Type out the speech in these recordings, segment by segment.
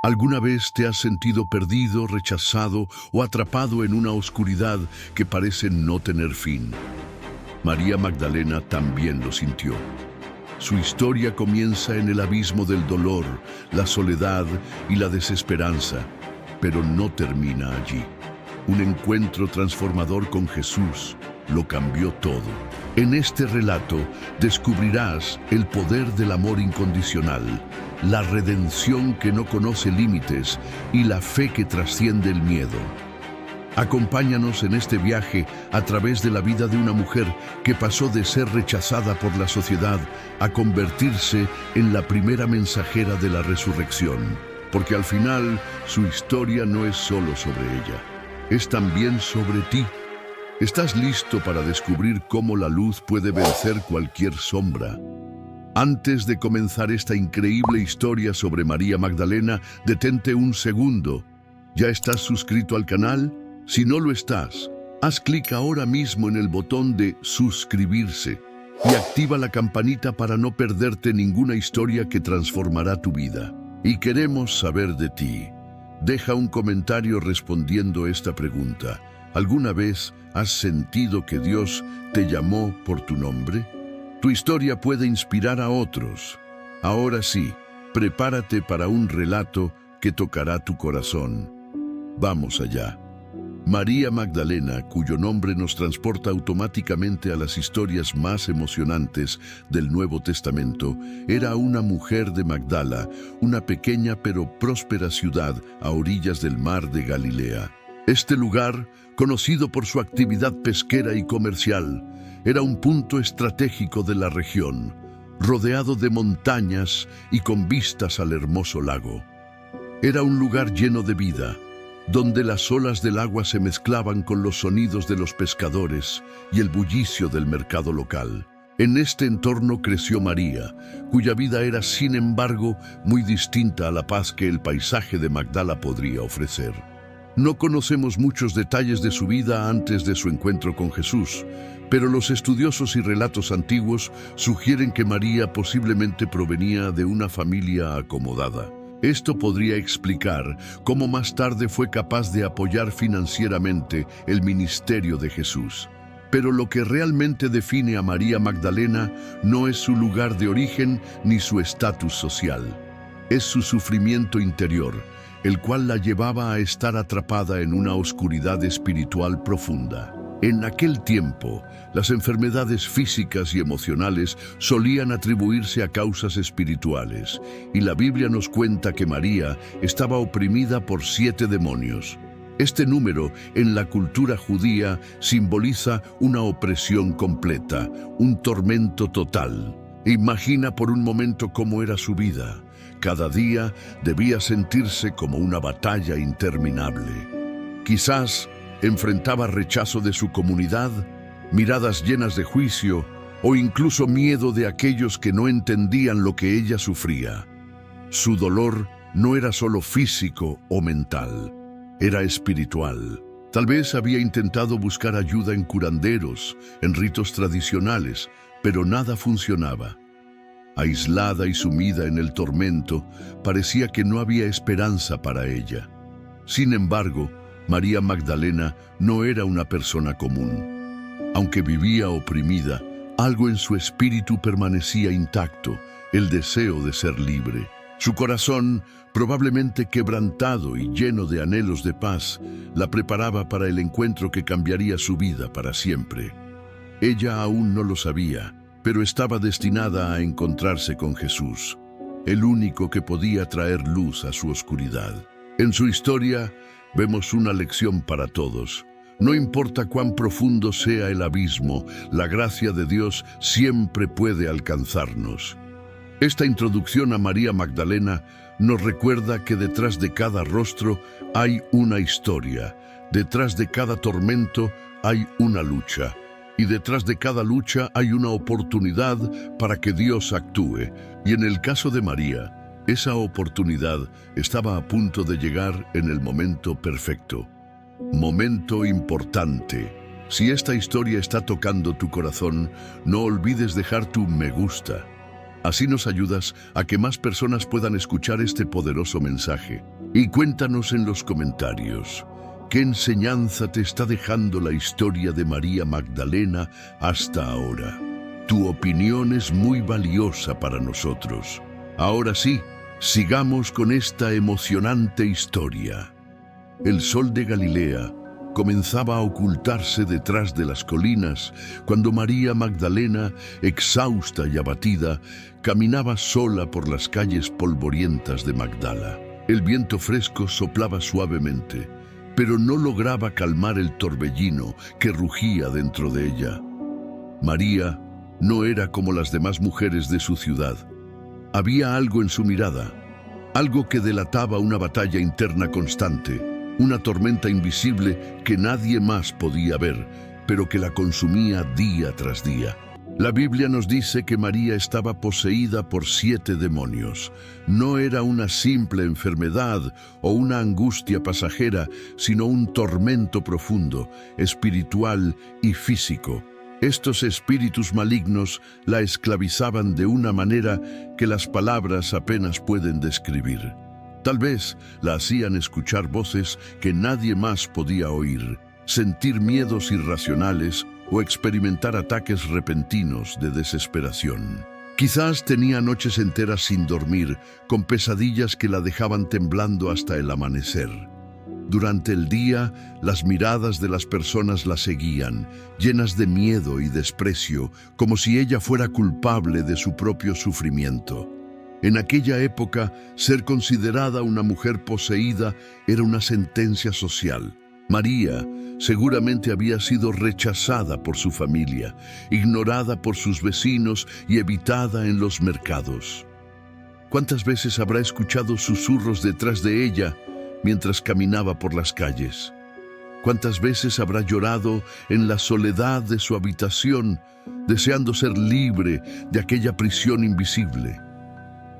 ¿Alguna vez te has sentido perdido, rechazado o atrapado en una oscuridad que parece no tener fin? María Magdalena también lo sintió. Su historia comienza en el abismo del dolor, la soledad y la desesperanza, pero no termina allí. Un encuentro transformador con Jesús lo cambió todo. En este relato descubrirás el poder del amor incondicional, la redención que no conoce límites y la fe que trasciende el miedo. Acompáñanos en este viaje a través de la vida de una mujer que pasó de ser rechazada por la sociedad a convertirse en la primera mensajera de la resurrección. Porque al final, su historia no es solo sobre ella, es también sobre ti. ¿Estás listo para descubrir cómo la luz puede vencer cualquier sombra? Antes de comenzar esta increíble historia sobre María Magdalena, detente un segundo. ¿Ya estás suscrito al canal? Si no lo estás, haz clic ahora mismo en el botón de suscribirse y activa la campanita para no perderte ninguna historia que transformará tu vida. Y queremos saber de ti. Deja un comentario respondiendo esta pregunta. ¿Alguna vez has sentido que Dios te llamó por tu nombre? Tu historia puede inspirar a otros. Ahora sí, prepárate para un relato que tocará tu corazón. Vamos allá. María Magdalena, cuyo nombre nos transporta automáticamente a las historias más emocionantes del Nuevo Testamento, era una mujer de Magdala, una pequeña pero próspera ciudad a orillas del mar de Galilea. Este lugar, conocido por su actividad pesquera y comercial, era un punto estratégico de la región, rodeado de montañas y con vistas al hermoso lago. Era un lugar lleno de vida, donde las olas del agua se mezclaban con los sonidos de los pescadores y el bullicio del mercado local. En este entorno creció María, cuya vida era, sin embargo, muy distinta a la paz que el paisaje de Magdala podría ofrecer. No conocemos muchos detalles de su vida antes de su encuentro con Jesús, pero los estudiosos y relatos antiguos sugieren que María posiblemente provenía de una familia acomodada. Esto podría explicar cómo más tarde fue capaz de apoyar financieramente el ministerio de Jesús. Pero lo que realmente define a María Magdalena no es su lugar de origen ni su estatus social. Es su sufrimiento interior, el cual la llevaba a estar atrapada en una oscuridad espiritual profunda. En aquel tiempo, las enfermedades físicas y emocionales solían atribuirse a causas espirituales, y la Biblia nos cuenta que María estaba oprimida por 7 demonios. Este número, en la cultura judía, simboliza una opresión completa, un tormento total. Imagina por un momento cómo era su vida. Cada día debía sentirse como una batalla interminable. Quizás enfrentaba rechazo de su comunidad, miradas llenas de juicio o incluso miedo de aquellos que no entendían lo que ella sufría. Su dolor no era solo físico o mental, era espiritual. Tal vez había intentado buscar ayuda en curanderos, en ritos tradicionales, pero nada funcionaba. Aislada y sumida en el tormento, parecía que no había esperanza para ella. Sin embargo, María Magdalena no era una persona común. Aunque vivía oprimida, algo en su espíritu permanecía intacto, el deseo de ser libre. Su corazón, probablemente quebrantado y lleno de anhelos de paz, la preparaba para el encuentro que cambiaría su vida para siempre. Ella aún no lo sabía, pero estaba destinada a encontrarse con Jesús, el único que podía traer luz a su oscuridad. En su historia, vemos una lección para todos. No importa cuán profundo sea el abismo, la gracia de Dios siempre puede alcanzarnos. Esta introducción a María Magdalena nos recuerda que detrás de cada rostro hay una historia, detrás de cada tormento hay una lucha, y detrás de cada lucha hay una oportunidad para que Dios actúe. Y en el caso de María, esa oportunidad estaba a punto de llegar en el momento perfecto. Momento importante. Si esta historia está tocando tu corazón, no olvides dejar tu me gusta. Así nos ayudas a que más personas puedan escuchar este poderoso mensaje. Y cuéntanos en los comentarios, ¿qué enseñanza te está dejando la historia de María Magdalena hasta ahora? Tu opinión es muy valiosa para nosotros. Ahora sí, sigamos con esta emocionante historia. El sol de Galilea comenzaba a ocultarse detrás de las colinas cuando María Magdalena, exhausta y abatida, caminaba sola por las calles polvorientas de Magdala. El viento fresco soplaba suavemente, pero no lograba calmar el torbellino que rugía dentro de ella. María no era como las demás mujeres de su ciudad. Había algo en su mirada, algo que delataba una batalla interna constante, una tormenta invisible que nadie más podía ver, pero que la consumía día tras día. La Biblia nos dice que María estaba poseída por 7 demonios. No era una simple enfermedad o una angustia pasajera, sino un tormento profundo, espiritual y físico. Estos espíritus malignos la esclavizaban de una manera que las palabras apenas pueden describir. Tal vez la hacían escuchar voces que nadie más podía oír, sentir miedos irracionales o experimentar ataques repentinos de desesperación. Quizás tenía noches enteras sin dormir, con pesadillas que la dejaban temblando hasta el amanecer. Durante el día, las miradas de las personas la seguían, llenas de miedo y desprecio, como si ella fuera culpable de su propio sufrimiento. En aquella época, ser considerada una mujer poseída era una sentencia social. María seguramente había sido rechazada por su familia, ignorada por sus vecinos y evitada en los mercados. ¿Cuántas veces habrá escuchado susurros detrás de ella mientras caminaba por las calles? ¿Cuántas veces habrá llorado en la soledad de su habitación, deseando ser libre de aquella prisión invisible?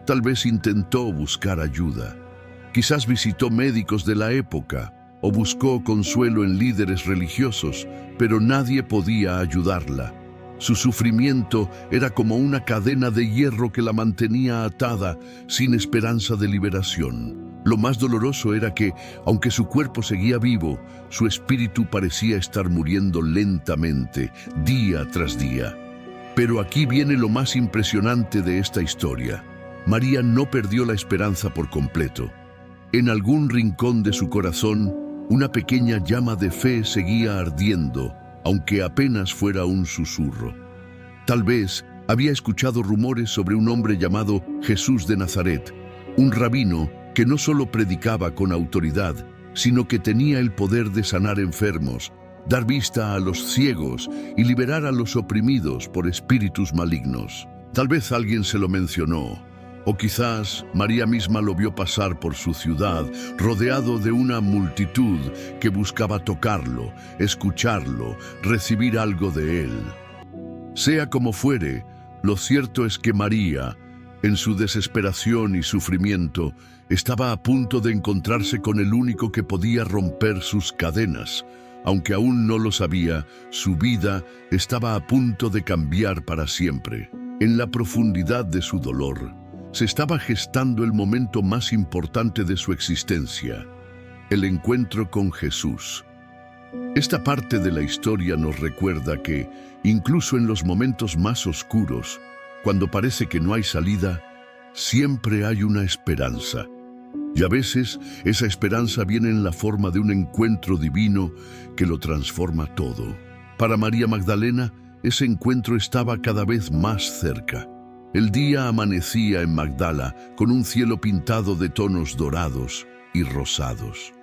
Tal vez intentó buscar ayuda. Quizás visitó médicos de la época o buscó consuelo en líderes religiosos, pero nadie podía ayudarla. Su sufrimiento era como una cadena de hierro que la mantenía atada, sin esperanza de liberación. Lo más doloroso era que, aunque su cuerpo seguía vivo, su espíritu parecía estar muriendo lentamente, día tras día. Pero aquí viene lo más impresionante de esta historia. María no perdió la esperanza por completo. En algún rincón de su corazón, una pequeña llama de fe seguía ardiendo, aunque apenas fuera un susurro. Tal vez había escuchado rumores sobre un hombre llamado Jesús de Nazaret, un rabino que no solo predicaba con autoridad, sino que tenía el poder de sanar enfermos, dar vista a los ciegos y liberar a los oprimidos por espíritus malignos. Tal vez alguien se lo mencionó, o quizás María misma lo vio pasar por su ciudad, rodeado de una multitud que buscaba tocarlo, escucharlo, recibir algo de él. Sea como fuere, lo cierto es que María, en su desesperación y sufrimiento, estaba a punto de encontrarse con el único que podía romper sus cadenas. Aunque aún no lo sabía, su vida estaba a punto de cambiar para siempre. En la profundidad de su dolor, se estaba gestando el momento más importante de su existencia, el encuentro con Jesús. Esta parte de la historia nos recuerda que, incluso en los momentos más oscuros, cuando parece que no hay salida, siempre hay una esperanza. Y a veces esa esperanza viene en la forma de un encuentro divino que lo transforma todo. Para María Magdalena, ese encuentro estaba cada vez más cerca. El día amanecía en Magdala con un cielo pintado de tonos dorados y rosados.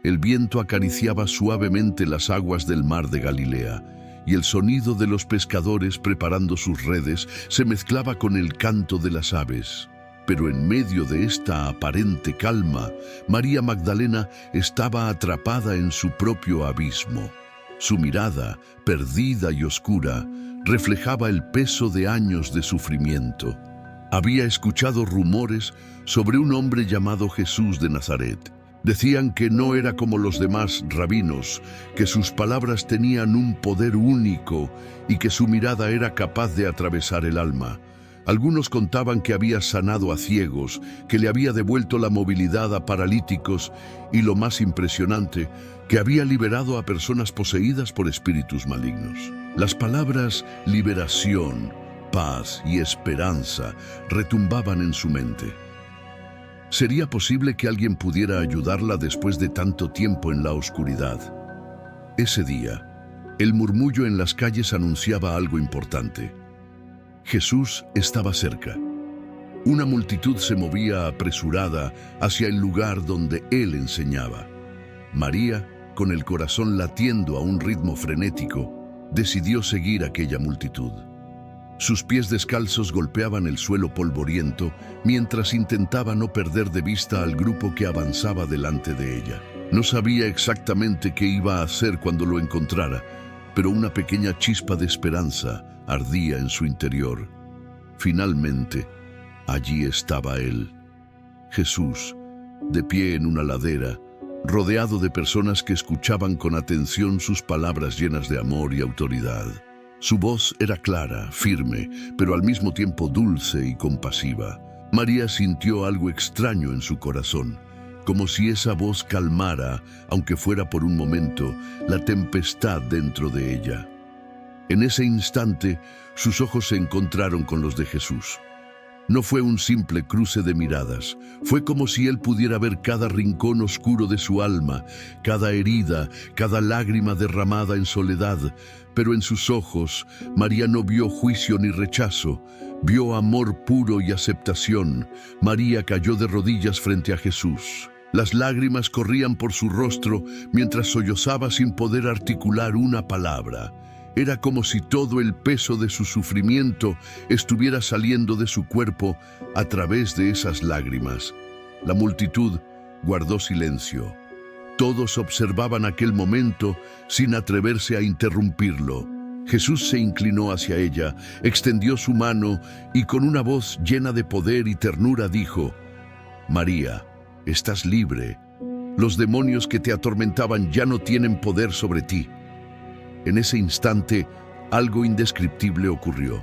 El viento acariciaba suavemente las aguas del mar de Galilea y el sonido de los pescadores preparando sus redes se mezclaba con el canto de las aves. Pero en medio de esta aparente calma, María Magdalena estaba atrapada en su propio abismo. Su mirada, perdida y oscura, reflejaba el peso de años de sufrimiento. Había escuchado rumores sobre un hombre llamado Jesús de Nazaret. Decían que no era como los demás rabinos, que sus palabras tenían un poder único y que su mirada era capaz de atravesar el alma. Algunos contaban que había sanado a ciegos, que le había devuelto la movilidad a paralíticos y, lo más impresionante, que había liberado a personas poseídas por espíritus malignos. Las palabras liberación, paz y esperanza retumbaban en su mente. ¿Sería posible que alguien pudiera ayudarla después de tanto tiempo en la oscuridad? Ese día, el murmullo en las calles anunciaba algo importante. Jesús estaba cerca. Una multitud se movía apresurada hacia el lugar donde Él enseñaba. María, con el corazón latiendo a un ritmo frenético, decidió seguir aquella multitud. Sus pies descalzos golpeaban el suelo polvoriento mientras intentaba no perder de vista al grupo que avanzaba delante de ella. No sabía exactamente qué iba a hacer cuando lo encontrara, pero una pequeña chispa de esperanza ardía en su interior. Finalmente, allí estaba Él, Jesús, de pie en una ladera, rodeado de personas que escuchaban con atención sus palabras llenas de amor y autoridad. Su voz era clara, firme, pero al mismo tiempo dulce y compasiva. María sintió algo extraño en su corazón, como si esa voz calmara, aunque fuera por un momento, la tempestad dentro de ella. En ese instante, sus ojos se encontraron con los de Jesús. No fue un simple cruce de miradas, fue como si Él pudiera ver cada rincón oscuro de su alma, cada herida, cada lágrima derramada en soledad, pero en sus ojos María no vio juicio ni rechazo, vio amor puro y aceptación. María cayó de rodillas frente a Jesús. Las lágrimas corrían por su rostro mientras sollozaba sin poder articular una palabra. Era como si todo el peso de su sufrimiento estuviera saliendo de su cuerpo a través de esas lágrimas. La multitud guardó silencio. Todos observaban aquel momento sin atreverse a interrumpirlo. Jesús se inclinó hacia ella, extendió su mano y con una voz llena de poder y ternura dijo: «María, estás libre. Los demonios que te atormentaban ya no tienen poder sobre ti». En ese instante, algo indescriptible ocurrió.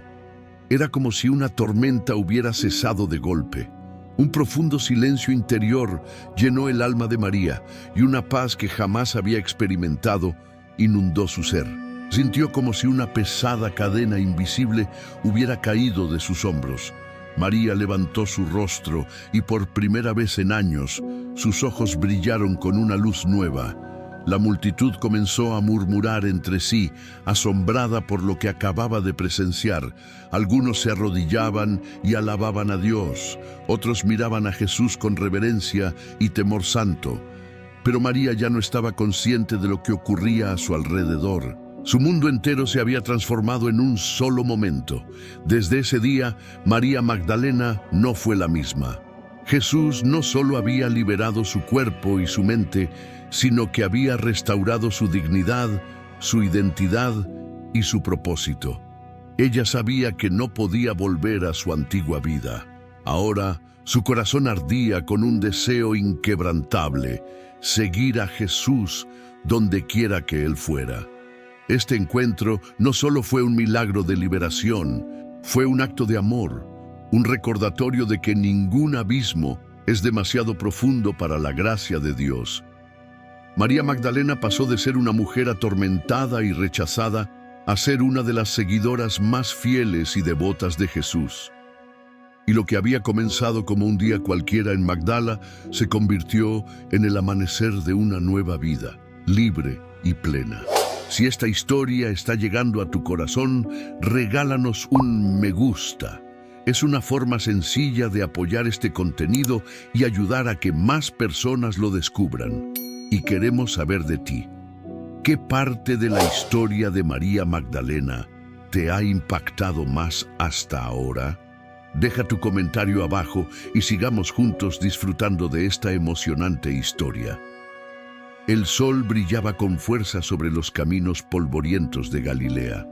Era como si una tormenta hubiera cesado de golpe. Un profundo silencio interior llenó el alma de María y una paz que jamás había experimentado inundó su ser. Sintió como si una pesada cadena invisible hubiera caído de sus hombros. María levantó su rostro y por primera vez en años, sus ojos brillaron con una luz nueva. La multitud comenzó a murmurar entre sí, asombrada por lo que acababa de presenciar. Algunos se arrodillaban y alababan a Dios, otros miraban a Jesús con reverencia y temor santo. Pero María ya no estaba consciente de lo que ocurría a su alrededor. Su mundo entero se había transformado en un solo momento. Desde ese día, María Magdalena no fue la misma. Jesús no solo había liberado su cuerpo y su mente, sino que había restaurado su dignidad, su identidad y su propósito. Ella sabía que no podía volver a su antigua vida. Ahora, su corazón ardía con un deseo inquebrantable: seguir a Jesús donde quiera que Él fuera. Este encuentro no solo fue un milagro de liberación, fue un acto de amor, un recordatorio de que ningún abismo es demasiado profundo para la gracia de Dios. María Magdalena pasó de ser una mujer atormentada y rechazada a ser una de las seguidoras más fieles y devotas de Jesús. Y lo que había comenzado como un día cualquiera en Magdala se convirtió en el amanecer de una nueva vida, libre y plena. Si esta historia está llegando a tu corazón, regálanos un me gusta. Es una forma sencilla de apoyar este contenido y ayudar a que más personas lo descubran. Y queremos saber de ti. ¿Qué parte de la historia de María Magdalena te ha impactado más hasta ahora? Deja tu comentario abajo y sigamos juntos disfrutando de esta emocionante historia. El sol brillaba con fuerza sobre los caminos polvorientos de Galilea.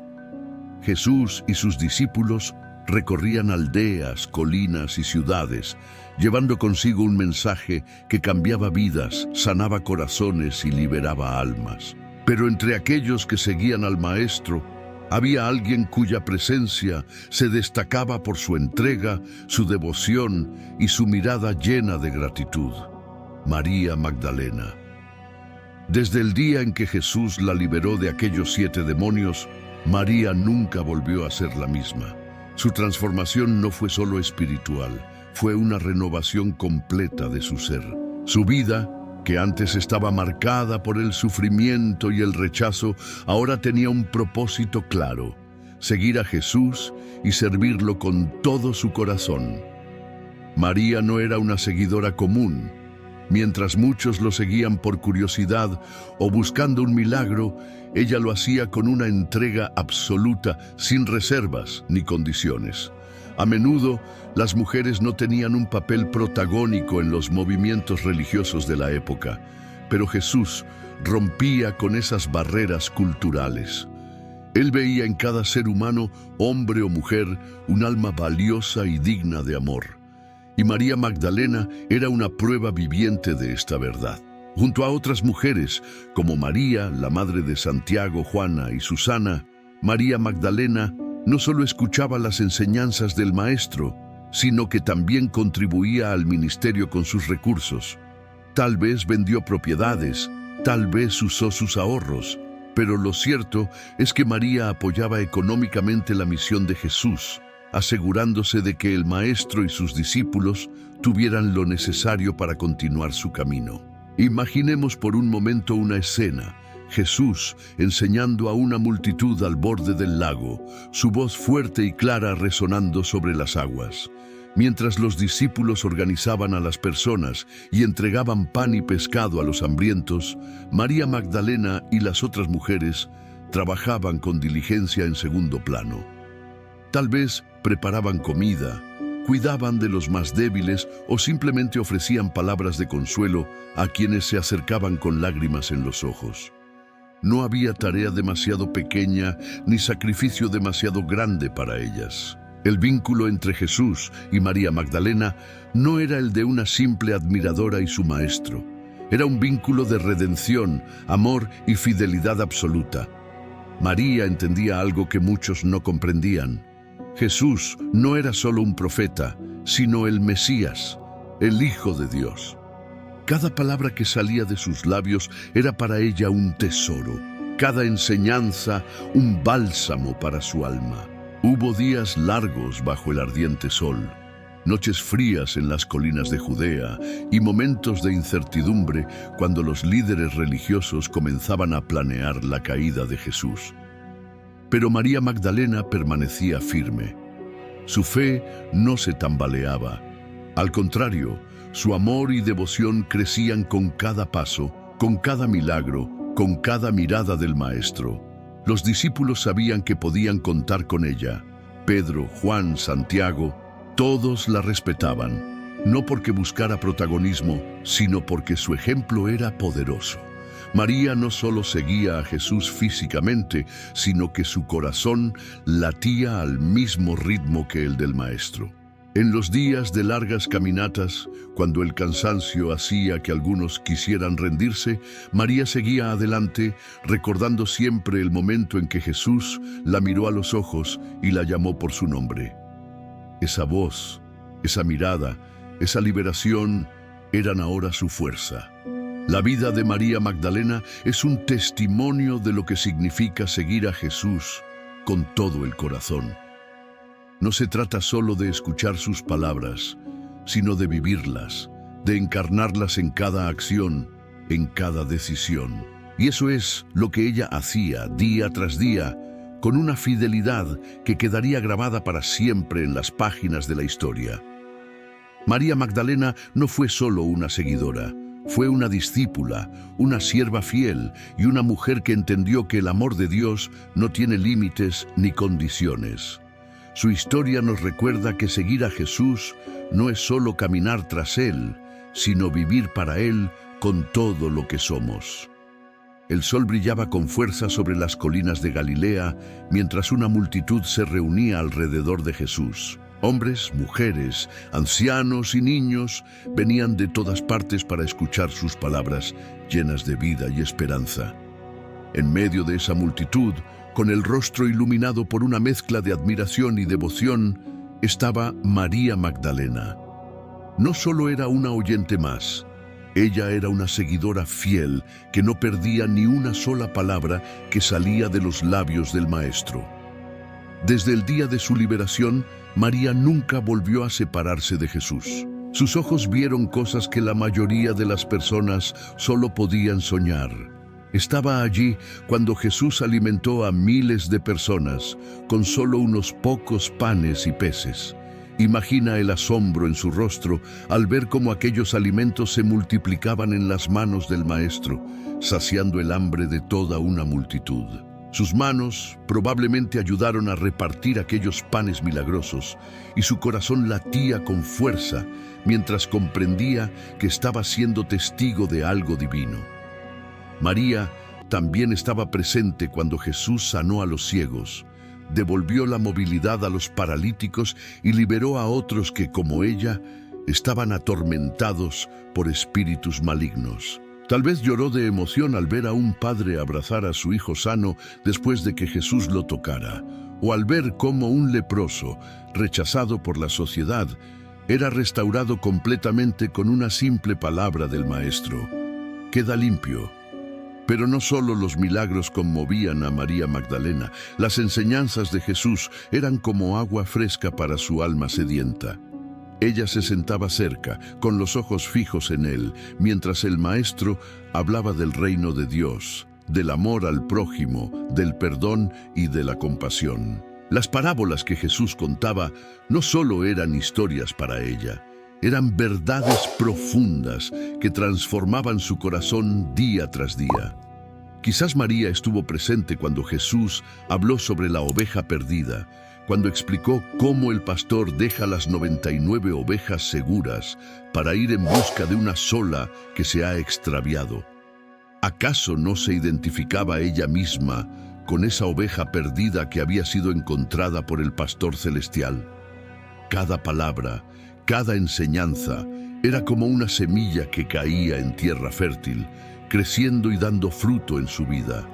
Jesús y sus discípulos recorrían aldeas, colinas y ciudades, llevando consigo un mensaje que cambiaba vidas, sanaba corazones y liberaba almas. Pero entre aquellos que seguían al Maestro, Había alguien cuya presencia se destacaba por su entrega, su devoción y su mirada llena de gratitud: María Magdalena. Desde el día en que Jesús la liberó de aquellos 7 demonios, María nunca volvió a ser la misma. Su transformación no fue solo espiritual, fue una renovación completa de su ser. Su vida, que antes estaba marcada por el sufrimiento y el rechazo, ahora tenía un propósito claro: seguir a Jesús y servirlo con todo su corazón. María no era una seguidora común. Mientras muchos lo seguían por curiosidad o buscando un milagro, ella lo hacía con una entrega absoluta, sin reservas ni condiciones. A menudo, las mujeres no tenían un papel protagónico en los movimientos religiosos de la época, pero Jesús rompía con esas barreras culturales. Él veía en cada ser humano, hombre o mujer, un alma valiosa y digna de amor. Y María Magdalena era una prueba viviente de esta verdad. Junto a otras mujeres, como María, la madre de Santiago, Juana y Susana, María Magdalena no solo escuchaba las enseñanzas del Maestro, sino que también contribuía al ministerio con sus recursos. Tal vez vendió propiedades, tal vez usó sus ahorros, pero lo cierto es que María apoyaba económicamente la misión de Jesús, asegurándose de que el Maestro y sus discípulos tuvieran lo necesario para continuar su camino. Imaginemos por un momento una escena: Jesús enseñando a una multitud al borde del lago, su voz fuerte y clara resonando sobre las aguas. Mientras los discípulos organizaban a las personas y entregaban pan y pescado a los hambrientos, María Magdalena y las otras mujeres trabajaban con diligencia en segundo plano. Tal vez preparaban comida, cuidaban de los más débiles o simplemente ofrecían palabras de consuelo a quienes se acercaban con lágrimas en los ojos. No había tarea demasiado pequeña ni sacrificio demasiado grande para ellas. El vínculo entre Jesús y María Magdalena no era el de una simple admiradora y su maestro. Era un vínculo de redención, amor y fidelidad absoluta. María entendía algo que muchos no comprendían. Jesús no era solo un profeta, sino el Mesías, el Hijo de Dios. Cada palabra que salía de sus labios era para ella un tesoro, cada enseñanza un bálsamo para su alma. Hubo días largos bajo el ardiente sol, noches frías en las colinas de Judea y momentos de incertidumbre cuando los líderes religiosos comenzaban a planear la caída de Jesús. Pero María Magdalena permanecía firme. Su fe no se tambaleaba. Al contrario, su amor y devoción crecían con cada paso, con cada milagro, con cada mirada del Maestro. Los discípulos sabían que podían contar con ella. Pedro, Juan, Santiago, todos la respetaban, no porque buscara protagonismo, sino porque su ejemplo era poderoso. María no solo seguía a Jesús físicamente, sino que su corazón latía al mismo ritmo que el del Maestro. En los días de largas caminatas, cuando el cansancio hacía que algunos quisieran rendirse, María seguía adelante, recordando siempre el momento en que Jesús la miró a los ojos y la llamó por su nombre. Esa voz, esa mirada, esa liberación eran ahora su fuerza. La vida de María Magdalena es un testimonio de lo que significa seguir a Jesús con todo el corazón. No se trata solo de escuchar sus palabras, sino de vivirlas, de encarnarlas en cada acción, en cada decisión. Y eso es lo que ella hacía día tras día, con una fidelidad que quedaría grabada para siempre en las páginas de la historia. María Magdalena no fue solo una seguidora. Fue una discípula, una sierva fiel y una mujer que entendió que el amor de Dios no tiene límites ni condiciones. Su historia nos recuerda que seguir a Jesús no es solo caminar tras Él, sino vivir para Él con todo lo que somos. El sol brillaba con fuerza sobre las colinas de Galilea mientras una multitud se reunía alrededor de Jesús. Hombres, mujeres, ancianos y niños venían de todas partes para escuchar sus palabras llenas de vida y esperanza. En medio de esa multitud, con el rostro iluminado por una mezcla de admiración y devoción, estaba María Magdalena. No solo era una oyente más, ella era una seguidora fiel que no perdía ni una sola palabra que salía de los labios del Maestro. Desde el día de su liberación, María nunca volvió a separarse de Jesús. Sus ojos vieron cosas que la mayoría de las personas solo podían soñar. Estaba allí cuando Jesús alimentó a miles de personas con solo unos pocos panes y peces. Imagina el asombro en su rostro al ver cómo aquellos alimentos se multiplicaban en las manos del Maestro, saciando el hambre de toda una multitud. Sus manos probablemente ayudaron a repartir aquellos panes milagrosos y su corazón latía con fuerza mientras comprendía que estaba siendo testigo de algo divino. María también estaba presente cuando Jesús sanó a los ciegos, devolvió la movilidad a los paralíticos y liberó a otros que, como ella, estaban atormentados por espíritus malignos. Tal vez lloró de emoción al ver a un padre abrazar a su hijo sano después de que Jesús lo tocara, o al ver cómo un leproso, rechazado por la sociedad, era restaurado completamente con una simple palabra del Maestro: queda limpio. Pero no solo los milagros conmovían a María Magdalena, las enseñanzas de Jesús eran como agua fresca para su alma sedienta. Ella se sentaba cerca, con los ojos fijos en él, mientras el Maestro hablaba del reino de Dios, del amor al prójimo, del perdón y de la compasión. Las parábolas que Jesús contaba no solo eran historias para ella, eran verdades profundas que transformaban su corazón día tras día. Quizás María estuvo presente cuando Jesús habló sobre la oveja perdida, cuando explicó cómo el pastor deja las 99 ovejas seguras para ir en busca de una sola que se ha extraviado. ¿Acaso no se identificaba ella misma con esa oveja perdida que había sido encontrada por el pastor celestial? Cada palabra, cada enseñanza era como una semilla que caía en tierra fértil, creciendo y dando fruto en su vida.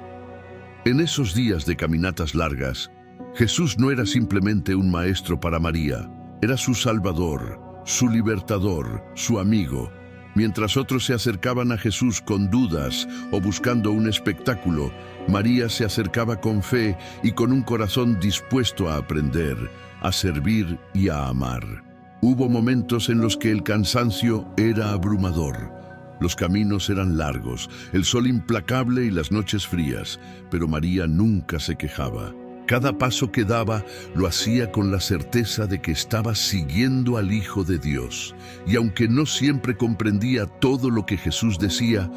En esos días de caminatas largas, Jesús no era simplemente un maestro para María, era su Salvador, su libertador, su amigo. Mientras otros se acercaban a Jesús con dudas o buscando un espectáculo, María se acercaba con fe y con un corazón dispuesto a aprender, a servir y a amar. Hubo momentos en los que el cansancio era abrumador. Los caminos eran largos, el sol implacable y las noches frías, pero María nunca se quejaba. Cada paso que daba lo hacía con la certeza de que estaba siguiendo al Hijo de Dios. Y aunque no siempre comprendía todo lo que Jesús decía,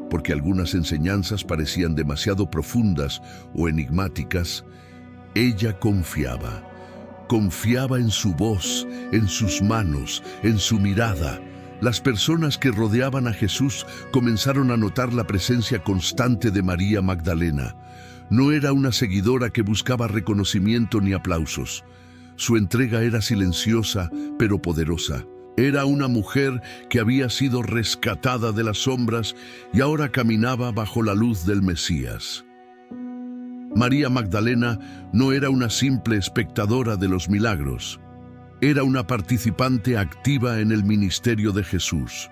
porque algunas enseñanzas parecían demasiado profundas o enigmáticas, ella confiaba. Confiaba en su voz, en sus manos, en su mirada. Las personas que rodeaban a Jesús comenzaron a notar la presencia constante de María Magdalena. No era una seguidora que buscaba reconocimiento ni aplausos. Su entrega era silenciosa, pero poderosa. Era una mujer que había sido rescatada de las sombras y ahora caminaba bajo la luz del Mesías. María Magdalena no era una simple espectadora de los milagros. Era una participante activa en el ministerio de Jesús.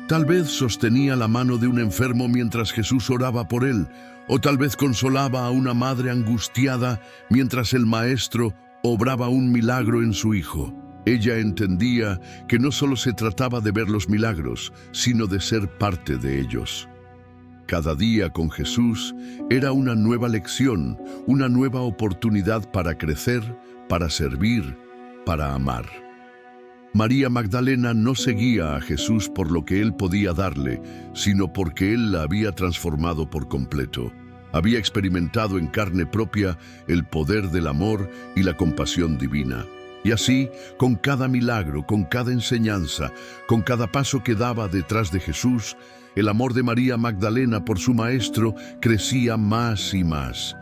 Tal vez sostenía la mano de un enfermo mientras Jesús oraba por él, o tal vez consolaba a una madre angustiada mientras el Maestro obraba un milagro en su hijo. Ella entendía que no solo se trataba de ver los milagros, sino de ser parte de ellos. Cada día con Jesús era una nueva lección, una nueva oportunidad para crecer, para servir, para amar. María Magdalena no seguía a Jesús por lo que él podía darle, sino porque él la había transformado por completo. Había experimentado en carne propia el poder del amor y la compasión divina. Y así, con cada milagro, con cada enseñanza, con cada paso que daba detrás de Jesús, el amor de María Magdalena por su Maestro crecía más y más.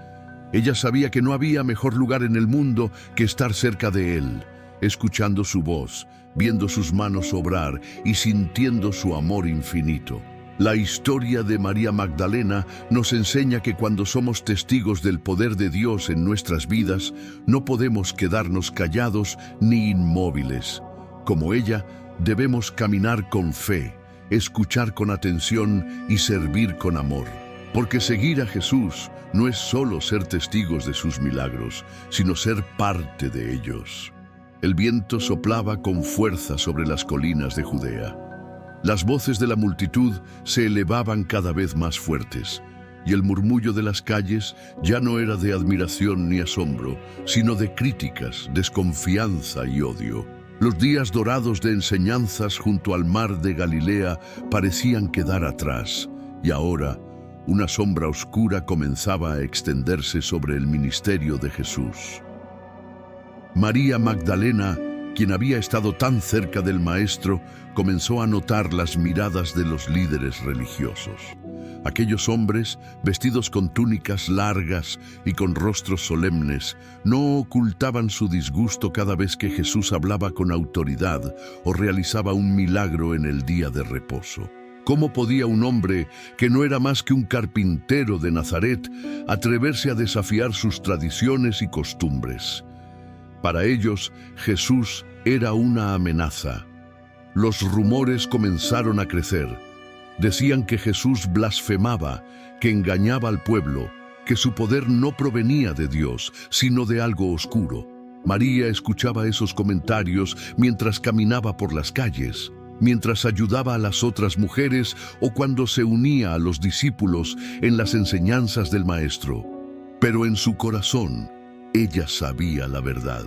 Ella sabía que no había mejor lugar en el mundo que estar cerca de él, escuchando su voz, viendo sus manos obrar y sintiendo su amor infinito. La historia de María Magdalena nos enseña que cuando somos testigos del poder de Dios en nuestras vidas, no podemos quedarnos callados ni inmóviles. Como ella, debemos caminar con fe, escuchar con atención y servir con amor. Porque seguir a Jesús no es solo ser testigos de sus milagros, sino ser parte de ellos. El viento soplaba con fuerza sobre las colinas de Judea. Las voces de la multitud se elevaban cada vez más fuertes, y el murmullo de las calles ya no era de admiración ni asombro, sino de críticas, desconfianza y odio. Los días dorados de enseñanzas junto al mar de Galilea parecían quedar atrás, y ahora una sombra oscura comenzaba a extenderse sobre el ministerio de Jesús. María Magdalena, quien había estado tan cerca del Maestro, comenzó a notar las miradas de los líderes religiosos. Aquellos hombres, vestidos con túnicas largas y con rostros solemnes, no ocultaban su disgusto cada vez que Jesús hablaba con autoridad o realizaba un milagro en el día de reposo. ¿Cómo podía un hombre que no era más que un carpintero de Nazaret atreverse a desafiar sus tradiciones y costumbres? Para ellos, Jesús era una amenaza. Los rumores comenzaron a crecer. Decían que Jesús blasfemaba, que engañaba al pueblo, que su poder no provenía de Dios, sino de algo oscuro. María escuchaba esos comentarios mientras caminaba por las calles, mientras ayudaba a las otras mujeres o cuando se unía a los discípulos en las enseñanzas del Maestro. Pero en su corazón, ella sabía la verdad.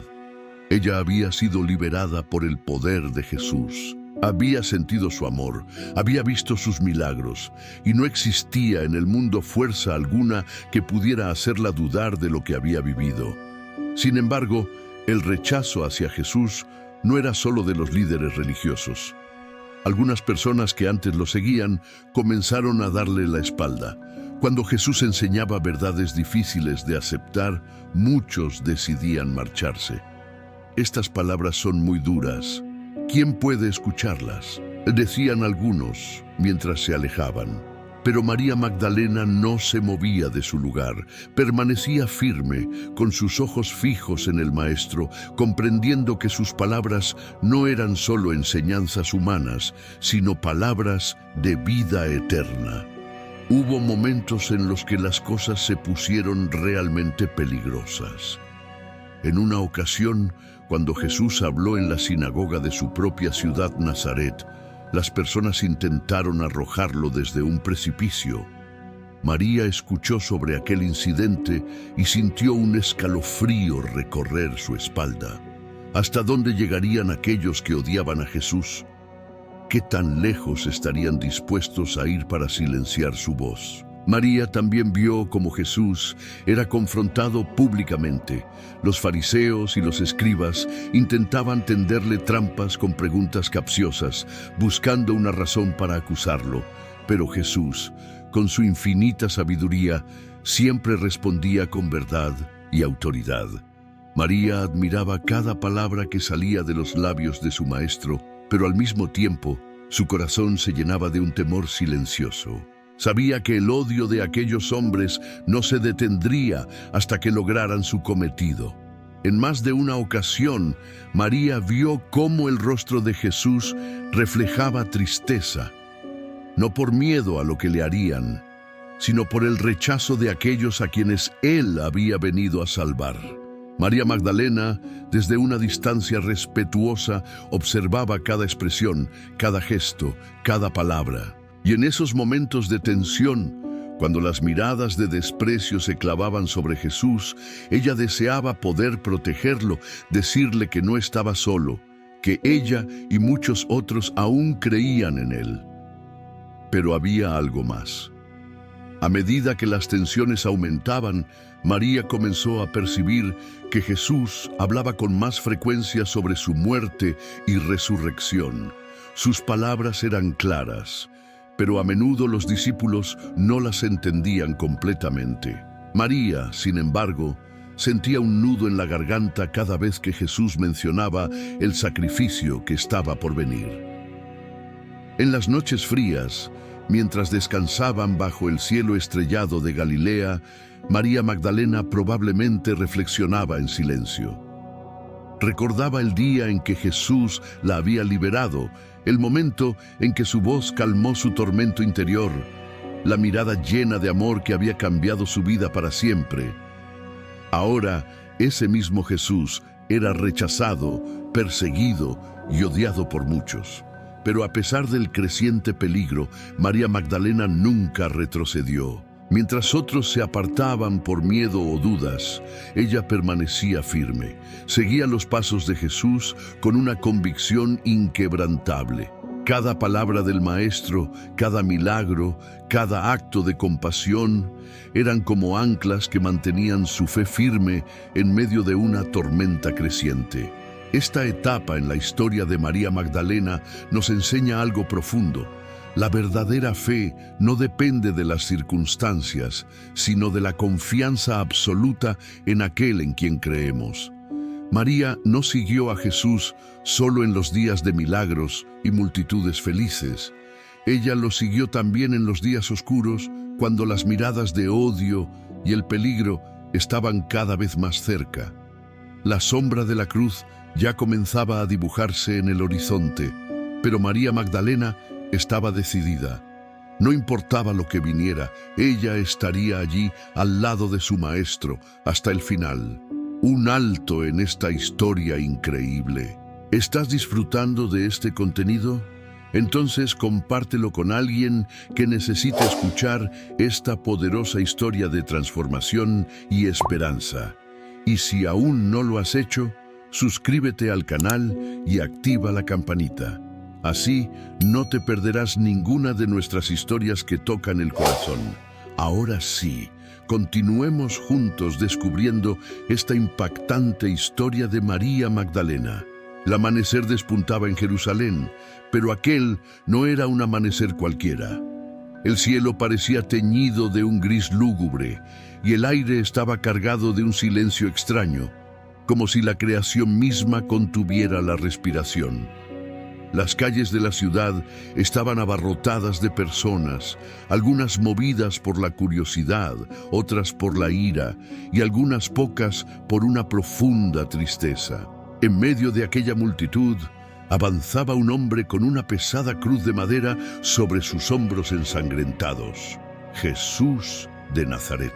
Ella había sido liberada por el poder de Jesús. Había sentido su amor, había visto sus milagros, y no existía en el mundo fuerza alguna que pudiera hacerla dudar de lo que había vivido. Sin embargo, el rechazo hacia Jesús no era solo de los líderes religiosos. Algunas personas que antes lo seguían comenzaron a darle la espalda. Cuando Jesús enseñaba verdades difíciles de aceptar, muchos decidían marcharse. Estas palabras son muy duras. ¿Quién puede escucharlas?, decían algunos mientras se alejaban. Pero María Magdalena no se movía de su lugar, permanecía firme, con sus ojos fijos en el Maestro, comprendiendo que sus palabras no eran solo enseñanzas humanas, sino palabras de vida eterna. Hubo momentos en los que las cosas se pusieron realmente peligrosas. En una ocasión, cuando Jesús habló en la sinagoga de su propia ciudad Nazaret, las personas intentaron arrojarlo desde un precipicio. María escuchó sobre aquel incidente y sintió un escalofrío recorrer su espalda. ¿Hasta dónde llegarían aquellos que odiaban a Jesús? ¿Qué tan lejos estarían dispuestos a ir para silenciar su voz? María también vio cómo Jesús era confrontado públicamente. Los fariseos y los escribas intentaban tenderle trampas con preguntas capciosas, buscando una razón para acusarlo. Pero Jesús, con su infinita sabiduría, siempre respondía con verdad y autoridad. María admiraba cada palabra que salía de los labios de su maestro, pero al mismo tiempo, su corazón se llenaba de un temor silencioso. Sabía que el odio de aquellos hombres no se detendría hasta que lograran su cometido. En más de una ocasión, María vio cómo el rostro de Jesús reflejaba tristeza, no por miedo a lo que le harían, sino por el rechazo de aquellos a quienes Él había venido a salvar. María Magdalena, desde una distancia respetuosa, observaba cada expresión, cada gesto, cada palabra. Y en esos momentos de tensión, cuando las miradas de desprecio se clavaban sobre Jesús, ella deseaba poder protegerlo, decirle que no estaba solo, que ella y muchos otros aún creían en él. Pero había algo más. A medida que las tensiones aumentaban, María comenzó a percibir que Jesús hablaba con más frecuencia sobre su muerte y resurrección. Sus palabras eran claras, pero a menudo los discípulos no las entendían completamente. María, sin embargo, sentía un nudo en la garganta cada vez que Jesús mencionaba el sacrificio que estaba por venir. En las noches frías, Mientras descansaban bajo el cielo estrellado de Galilea, María Magdalena probablemente reflexionaba en silencio. Recordaba el día en que Jesús la había liberado, el momento en que su voz calmó su tormento interior, la mirada llena de amor que había cambiado su vida para siempre. Ahora, ese mismo Jesús era rechazado, perseguido y odiado por muchos. Pero a pesar del creciente peligro, María Magdalena nunca retrocedió. Mientras otros se apartaban por miedo o dudas, ella permanecía firme. Seguía los pasos de Jesús con una convicción inquebrantable. Cada palabra del Maestro, cada milagro, cada acto de compasión, eran como anclas que mantenían su fe firme en medio de una tormenta creciente. Esta etapa en la historia de María Magdalena nos enseña algo profundo. La verdadera fe no depende de las circunstancias, sino de la confianza absoluta en aquel en quien creemos. María no siguió a Jesús solo en los días de milagros y multitudes felices. Ella lo siguió también en los días oscuros, cuando las miradas de odio y el peligro estaban cada vez más cerca. La sombra de la cruz ya comenzaba a dibujarse en el horizonte, pero María Magdalena estaba decidida. No importaba lo que viniera, ella estaría allí al lado de su Maestro hasta el final. Un alto en esta historia increíble. ¿Estás disfrutando de este contenido? Entonces compártelo con alguien que necesite escuchar esta poderosa historia de transformación y esperanza. Y si aún no lo has hecho, suscríbete al canal y activa la campanita. Así no te perderás ninguna de nuestras historias que tocan el corazón. Ahora sí, continuemos juntos descubriendo esta impactante historia de María Magdalena. El amanecer despuntaba en Jerusalén, pero aquel no era un amanecer cualquiera. El cielo parecía teñido de un gris lúgubre y el aire estaba cargado de un silencio extraño, como si la creación misma contuviera la respiración. Las calles de la ciudad estaban abarrotadas de personas, algunas movidas por la curiosidad, otras por la ira y algunas pocas por una profunda tristeza. En medio de aquella multitud, avanzaba un hombre con una pesada cruz de madera sobre sus hombros ensangrentados. Jesús de Nazaret.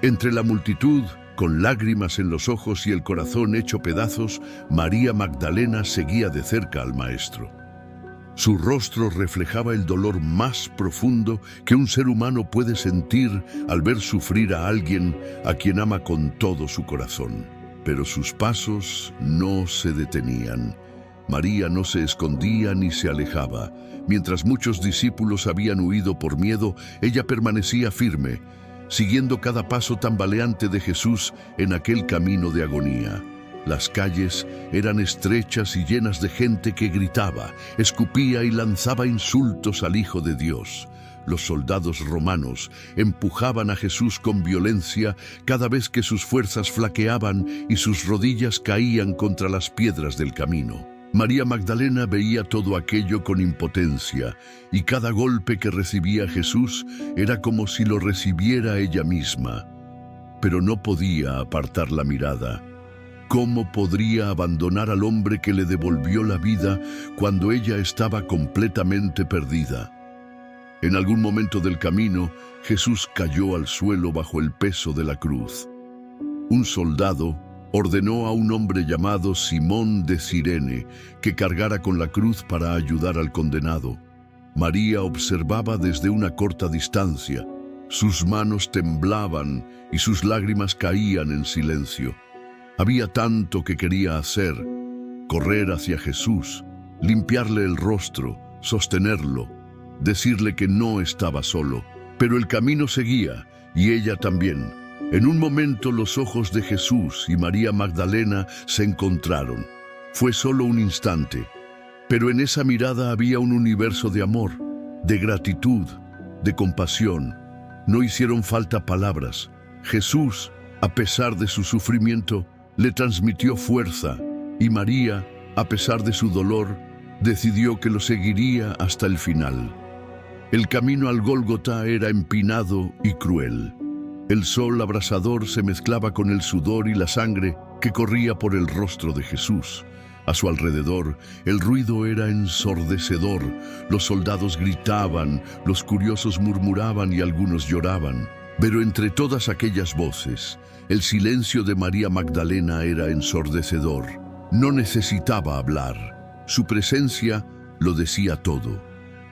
Entre la multitud, con lágrimas en los ojos y el corazón hecho pedazos, María Magdalena seguía de cerca al Maestro. Su rostro reflejaba el dolor más profundo que un ser humano puede sentir al ver sufrir a alguien a quien ama con todo su corazón. Pero sus pasos no se detenían. María no se escondía ni se alejaba. Mientras muchos discípulos habían huido por miedo, ella permanecía firme, siguiendo cada paso tambaleante de Jesús en aquel camino de agonía. Las calles eran estrechas y llenas de gente que gritaba, escupía y lanzaba insultos al Hijo de Dios. Los soldados romanos empujaban a Jesús con violencia cada vez que sus fuerzas flaqueaban y sus rodillas caían contra las piedras del camino. María Magdalena veía todo aquello con impotencia, y cada golpe que recibía Jesús era como si lo recibiera ella misma. Pero no podía apartar la mirada. ¿Cómo podría abandonar al hombre que le devolvió la vida cuando ella estaba completamente perdida? En algún momento del camino, Jesús cayó al suelo bajo el peso de la cruz. Un soldado ordenó a un hombre llamado Simón de Cirene que cargara con la cruz para ayudar al condenado. María observaba desde una corta distancia. Sus manos temblaban y sus lágrimas caían en silencio. Había tanto que quería hacer: correr hacia Jesús, limpiarle el rostro, sostenerlo, decirle que no estaba solo. Pero el camino seguía, y ella también. En un momento los ojos de Jesús y María Magdalena se encontraron. Fue solo un instante, pero en esa mirada había un universo de amor, de gratitud, de compasión. No hicieron falta palabras. Jesús, a pesar de su sufrimiento, le transmitió fuerza, y María, a pesar de su dolor, decidió que lo seguiría hasta el final. El camino al Gólgota era empinado y cruel. El sol abrasador se mezclaba con el sudor y la sangre que corría por el rostro de Jesús. A su alrededor, el ruido era ensordecedor. Los soldados gritaban, los curiosos murmuraban y algunos lloraban. Pero entre todas aquellas voces, el silencio de María Magdalena era ensordecedor. No necesitaba hablar. Su presencia lo decía todo.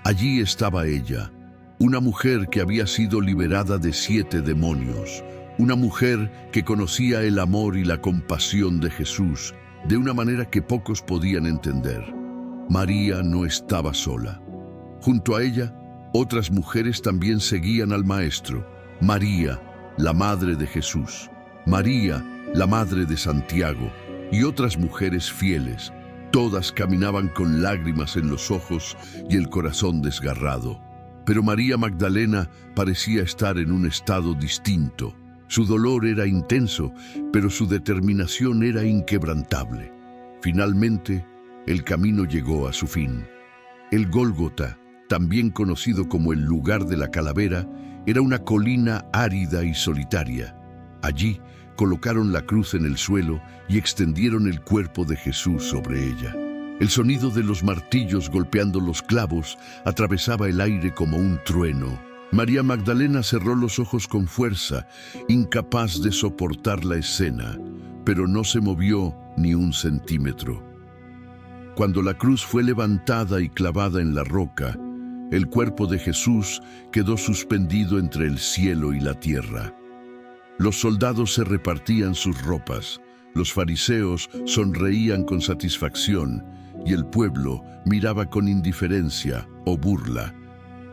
Allí estaba ella, una mujer que había sido liberada de 7 demonios, una mujer que conocía el amor y la compasión de Jesús de una manera que pocos podían entender. María no estaba sola. Junto a ella, otras mujeres también seguían al Maestro. María, la madre de Jesús, María, la madre de Santiago, y otras mujeres fieles. Todas caminaban con lágrimas en los ojos y el corazón desgarrado. Pero María Magdalena parecía estar en un estado distinto. Su dolor era intenso, pero su determinación era inquebrantable. Finalmente, el camino llegó a su fin. El Gólgota, también conocido como el lugar de la calavera, era una colina árida y solitaria. Allí colocaron la cruz en el suelo y extendieron el cuerpo de Jesús sobre ella. El sonido de los martillos golpeando los clavos atravesaba el aire como un trueno. María Magdalena cerró los ojos con fuerza, incapaz de soportar la escena, pero no se movió ni un centímetro. Cuando la cruz fue levantada y clavada en la roca, el cuerpo de Jesús quedó suspendido entre el cielo y la tierra. Los soldados se repartían sus ropas, los fariseos sonreían con satisfacción y el pueblo miraba con indiferencia o burla.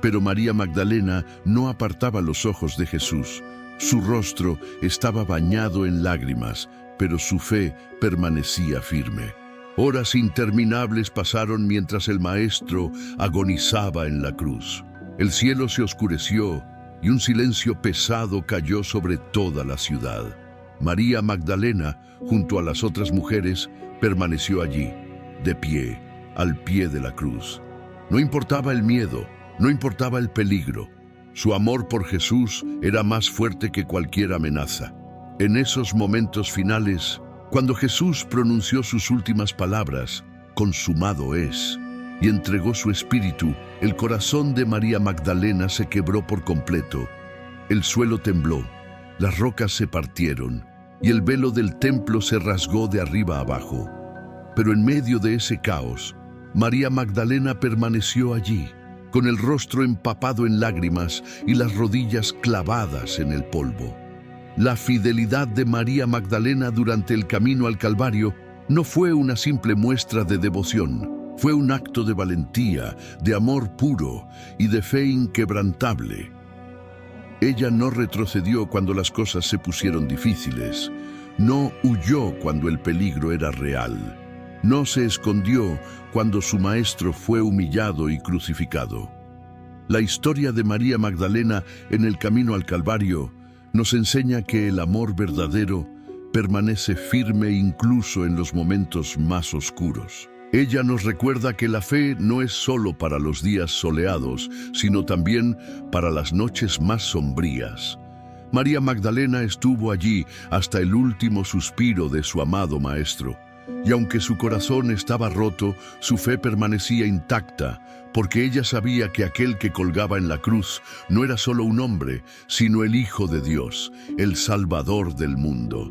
Pero María Magdalena no apartaba los ojos de Jesús. Su rostro estaba bañado en lágrimas, pero su fe permanecía firme. Horas interminables pasaron mientras el Maestro agonizaba en la cruz. El cielo se oscureció y un silencio pesado cayó sobre toda la ciudad. María Magdalena, junto a las otras mujeres, permaneció allí, de pie, al pie de la cruz. No importaba el miedo, no importaba el peligro. Su amor por Jesús era más fuerte que cualquier amenaza. En esos momentos finales, cuando Jesús pronunció sus últimas palabras, «Consumado es», y entregó su espíritu, el corazón de María Magdalena se quebró por completo. El suelo tembló, las rocas se partieron, y el velo del templo se rasgó de arriba abajo. Pero en medio de ese caos, María Magdalena permaneció allí, con el rostro empapado en lágrimas y las rodillas clavadas en el polvo. La fidelidad de María Magdalena durante el camino al Calvario no fue una simple muestra de devoción, fue un acto de valentía, de amor puro y de fe inquebrantable. Ella no retrocedió cuando las cosas se pusieron difíciles, no huyó cuando el peligro era real, no se escondió cuando su Maestro fue humillado y crucificado. La historia de María Magdalena en el camino al Calvario nos enseña que el amor verdadero permanece firme incluso en los momentos más oscuros. Ella nos recuerda que la fe no es solo para los días soleados, sino también para las noches más sombrías. María Magdalena estuvo allí hasta el último suspiro de su amado Maestro. Y aunque su corazón estaba roto, su fe permanecía intacta, porque ella sabía que aquel que colgaba en la cruz no era solo un hombre, sino el Hijo de Dios, el Salvador del mundo.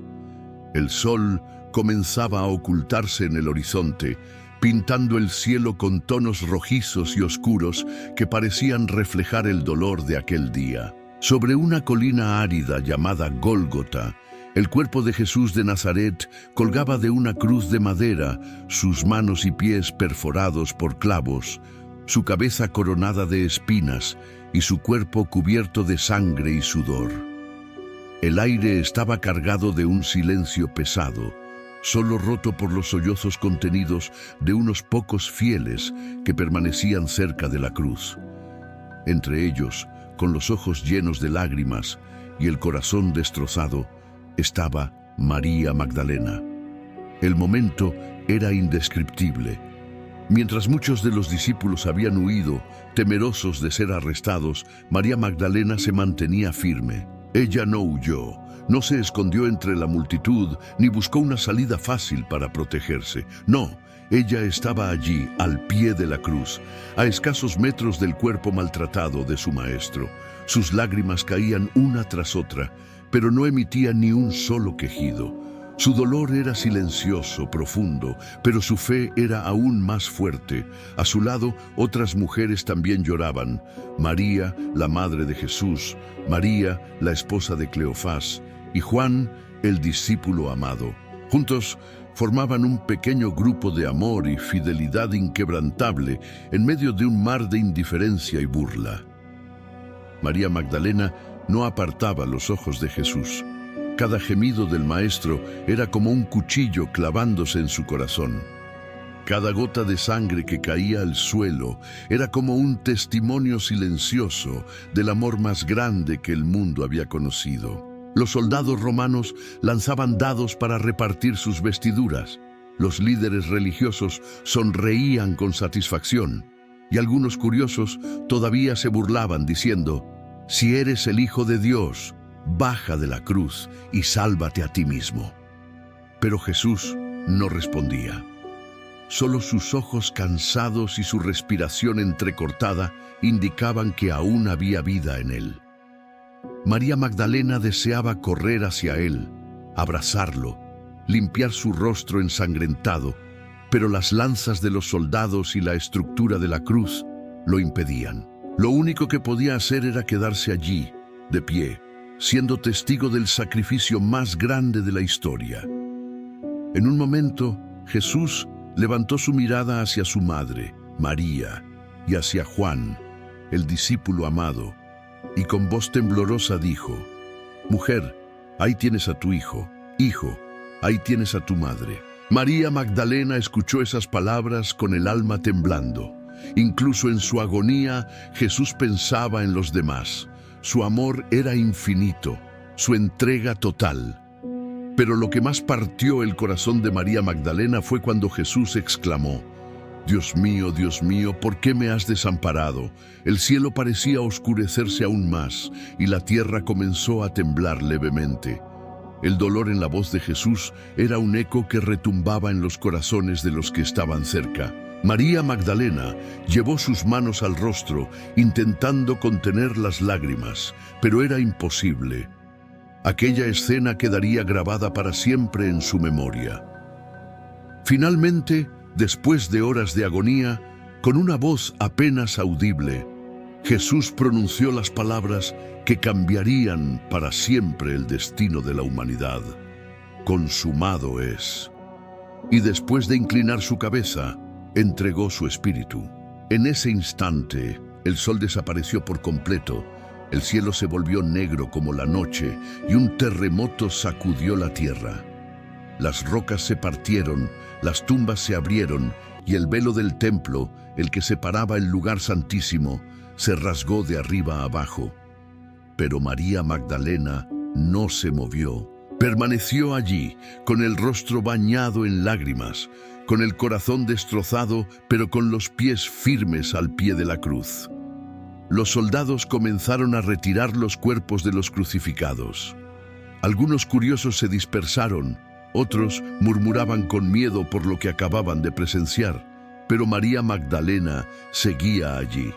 El sol comenzaba a ocultarse en el horizonte, pintando el cielo con tonos rojizos y oscuros que parecían reflejar el dolor de aquel día. Sobre una colina árida llamada Gólgota, el cuerpo de Jesús de Nazaret colgaba de una cruz de madera, sus manos y pies perforados por clavos, su cabeza coronada de espinas y su cuerpo cubierto de sangre y sudor. El aire estaba cargado de un silencio pesado, solo roto por los sollozos contenidos de unos pocos fieles que permanecían cerca de la cruz. Entre ellos, con los ojos llenos de lágrimas y el corazón destrozado, estaba María Magdalena. El momento era indescriptible. Mientras muchos de los discípulos habían huido, temerosos de ser arrestados, María Magdalena se mantenía firme. Ella no huyó, no se escondió entre la multitud, ni buscó una salida fácil para protegerse. No, ella estaba allí, al pie de la cruz, a escasos metros del cuerpo maltratado de su maestro. Sus lágrimas caían una tras otra, pero no emitía ni un solo quejido. Su dolor era silencioso, profundo, pero su fe era aún más fuerte. A su lado, otras mujeres también lloraban. María, la madre de Jesús, María, la esposa de Cleofás, y Juan, el discípulo amado. Juntos formaban un pequeño grupo de amor y fidelidad inquebrantable en medio de un mar de indiferencia y burla. María Magdalena no apartaba los ojos de Jesús. Cada gemido del maestro era como un cuchillo clavándose en su corazón. Cada gota de sangre que caía al suelo era como un testimonio silencioso del amor más grande que el mundo había conocido. Los soldados romanos lanzaban dados para repartir sus vestiduras. Los líderes religiosos sonreían con satisfacción, y algunos curiosos todavía se burlaban diciendo: «Si eres el Hijo de Dios, baja de la cruz y sálvate a ti mismo». Pero Jesús no respondía. Solo sus ojos cansados y su respiración entrecortada indicaban que aún había vida en él. María Magdalena deseaba correr hacia él, abrazarlo, limpiar su rostro ensangrentado, pero las lanzas de los soldados y la estructura de la cruz lo impedían. Lo único que podía hacer era quedarse allí, de pie, siendo testigo del sacrificio más grande de la historia. En un momento, Jesús levantó su mirada hacia su madre, María, y hacia Juan, el discípulo amado, y con voz temblorosa dijo: «Mujer, ahí tienes a tu hijo. Hijo, ahí tienes a tu madre». María Magdalena escuchó esas palabras con el alma temblando. Incluso en su agonía, Jesús pensaba en los demás. Su amor era infinito, su entrega total. Pero lo que más partió el corazón de María Magdalena fue cuando Jesús exclamó: Dios mío, ¿por qué me has desamparado?». El cielo parecía oscurecerse aún más y la tierra comenzó a temblar levemente. El dolor en la voz de Jesús era un eco que retumbaba en los corazones de los que estaban cerca. María Magdalena llevó sus manos al rostro intentando contener las lágrimas, pero era imposible. Aquella escena quedaría grabada para siempre en su memoria. Finalmente, después de horas de agonía, con una voz apenas audible, Jesús pronunció las palabras que cambiarían para siempre el destino de la humanidad: «Consumado es». Y después de inclinar su cabeza, entregó su espíritu. En ese instante, el sol desapareció por completo, el cielo se volvió negro como la noche y un terremoto sacudió la tierra. Las rocas se partieron, las tumbas se abrieron y el velo del templo, el que separaba el lugar santísimo, se rasgó de arriba a abajo. Pero María Magdalena no se movió. Permaneció allí, con el rostro bañado en lágrimas, con el corazón destrozado, pero con los pies firmes al pie de la cruz. Los soldados comenzaron a retirar los cuerpos de los crucificados. Algunos curiosos se dispersaron, otros murmuraban con miedo por lo que acababan de presenciar, pero María Magdalena seguía allí.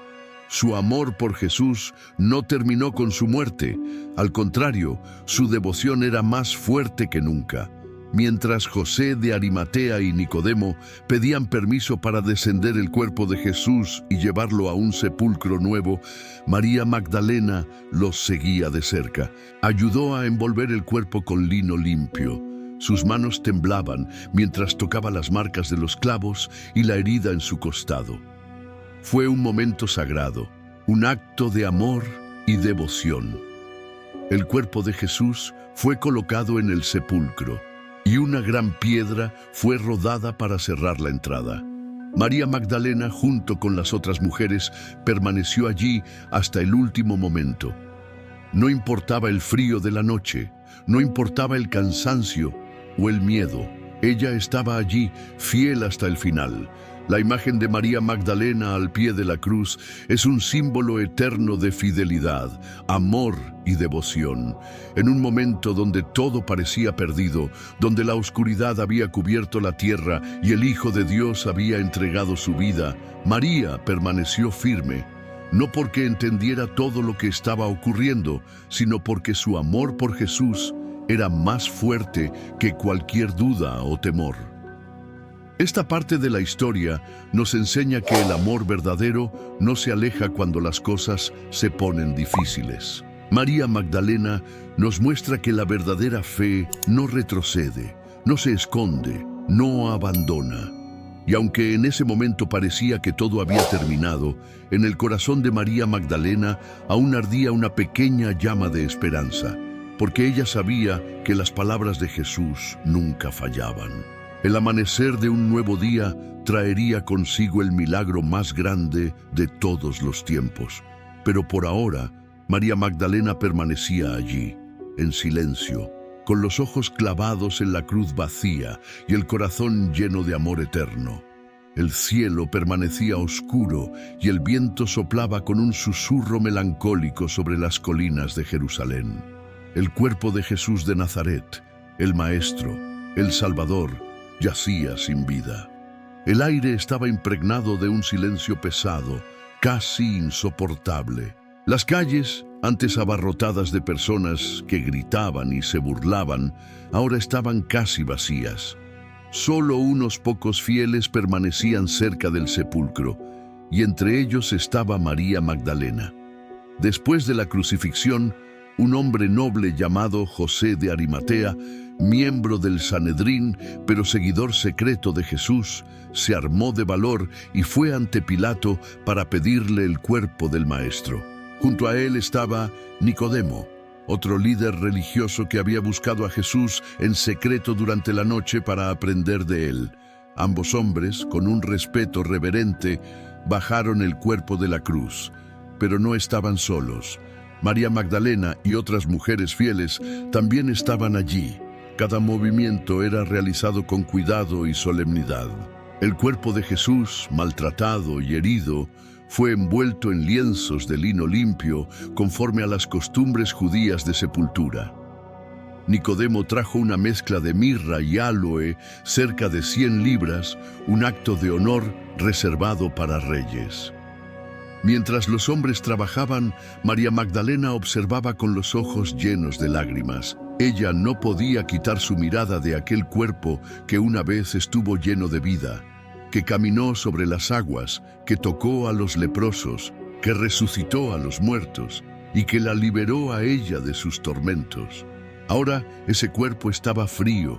Su amor por Jesús no terminó con su muerte, al contrario, su devoción era más fuerte que nunca. Mientras José de Arimatea y Nicodemo pedían permiso para descender el cuerpo de Jesús y llevarlo a un sepulcro nuevo, María Magdalena los seguía de cerca. Ayudó a envolver el cuerpo con lino limpio. Sus manos temblaban mientras tocaba las marcas de los clavos y la herida en su costado. Fue un momento sagrado, un acto de amor y devoción. El cuerpo de Jesús fue colocado en el sepulcro y una gran piedra fue rodada para cerrar la entrada. María Magdalena, junto con las otras mujeres, permaneció allí hasta el último momento. No importaba el frío de la noche, no importaba el cansancio o el miedo. Ella estaba allí, fiel hasta el final. La imagen de María Magdalena al pie de la cruz es un símbolo eterno de fidelidad, amor y devoción. En un momento donde todo parecía perdido, donde la oscuridad había cubierto la tierra y el Hijo de Dios había entregado su vida, María permaneció firme, no porque entendiera todo lo que estaba ocurriendo, sino porque su amor por Jesús era más fuerte que cualquier duda o temor. Esta parte de la historia nos enseña que el amor verdadero no se aleja cuando las cosas se ponen difíciles. María Magdalena nos muestra que la verdadera fe no retrocede, no se esconde, no abandona. Y aunque en ese momento parecía que todo había terminado, en el corazón de María Magdalena aún ardía una pequeña llama de esperanza, porque ella sabía que las palabras de Jesús nunca fallaban. El amanecer de un nuevo día traería consigo el milagro más grande de todos los tiempos. Pero por ahora, María Magdalena permanecía allí, en silencio, con los ojos clavados en la cruz vacía y el corazón lleno de amor eterno. El cielo permanecía oscuro y el viento soplaba con un susurro melancólico sobre las colinas de Jerusalén. El cuerpo de Jesús de Nazaret, el Maestro, el Salvador, yacía sin vida. El aire estaba impregnado de un silencio pesado, casi insoportable. Las calles, antes abarrotadas de personas que gritaban y se burlaban, ahora estaban casi vacías. Solo unos pocos fieles permanecían cerca del sepulcro, y entre ellos estaba María Magdalena. Después de la crucifixión, un hombre noble llamado José de Arimatea, miembro del Sanedrín, pero seguidor secreto de Jesús, se armó de valor y fue ante Pilato para pedirle el cuerpo del Maestro. Junto a él estaba Nicodemo, otro líder religioso que había buscado a Jesús en secreto durante la noche para aprender de él. Ambos hombres, con un respeto reverente, bajaron el cuerpo de la cruz, pero no estaban solos. María Magdalena y otras mujeres fieles también estaban allí. Cada movimiento era realizado con cuidado y solemnidad. El cuerpo de Jesús, maltratado y herido, fue envuelto en lienzos de lino limpio, conforme a las costumbres judías de sepultura. Nicodemo trajo una mezcla de mirra y áloe, cerca de 100 libras, un acto de honor reservado para reyes. Mientras los hombres trabajaban, María Magdalena observaba con los ojos llenos de lágrimas. Ella no podía quitar su mirada de aquel cuerpo que una vez estuvo lleno de vida, que caminó sobre las aguas, que tocó a los leprosos, que resucitó a los muertos y que la liberó a ella de sus tormentos. Ahora ese cuerpo estaba frío,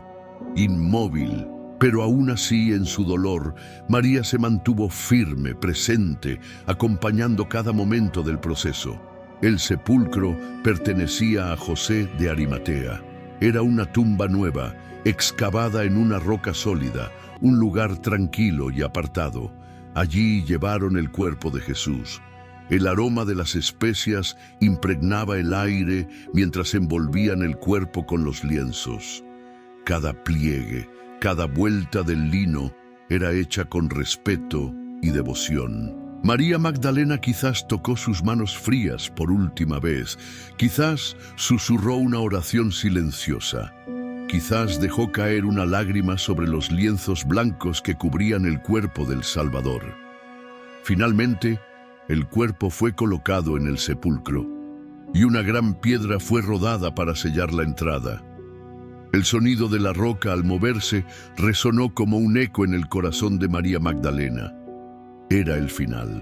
inmóvil, pero aún así en su dolor, María se mantuvo firme, presente, acompañando cada momento del proceso. El sepulcro pertenecía a José de Arimatea. Era una tumba nueva, excavada en una roca sólida, un lugar tranquilo y apartado. Allí llevaron el cuerpo de Jesús. El aroma de las especias impregnaba el aire mientras envolvían el cuerpo con los lienzos. Cada pliegue, cada vuelta del lino era hecha con respeto y devoción. María Magdalena quizás tocó sus manos frías por última vez, quizás susurró una oración silenciosa, quizás dejó caer una lágrima sobre los lienzos blancos que cubrían el cuerpo del Salvador. Finalmente, el cuerpo fue colocado en el sepulcro y una gran piedra fue rodada para sellar la entrada. El sonido de la roca al moverse resonó como un eco en el corazón de María Magdalena. Era el final.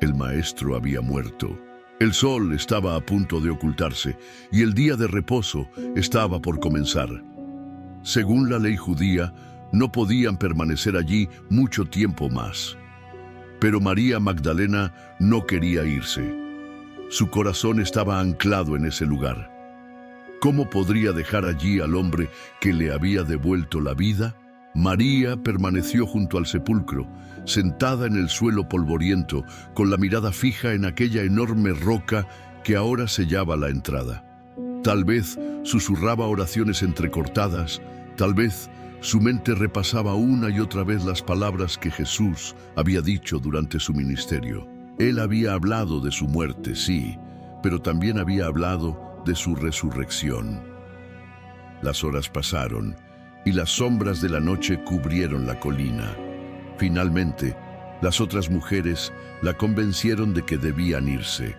El Maestro había muerto. El sol estaba a punto de ocultarse y el día de reposo estaba por comenzar. Según la ley judía, no podían permanecer allí mucho tiempo más. Pero María Magdalena no quería irse. Su corazón estaba anclado en ese lugar. ¿Cómo podría dejar allí al hombre que le había devuelto la vida? María permaneció junto al sepulcro, sentada en el suelo polvoriento, con la mirada fija en aquella enorme roca que ahora sellaba la entrada. Tal vez susurraba oraciones entrecortadas, tal vez Su mente repasaba una y otra vez las palabras que Jesús había dicho durante su ministerio. Él había hablado de su muerte, sí, pero también había hablado de su resurrección. Las horas pasaron y las sombras de la noche cubrieron la colina. Finalmente, las otras mujeres la convencieron de que debían irse,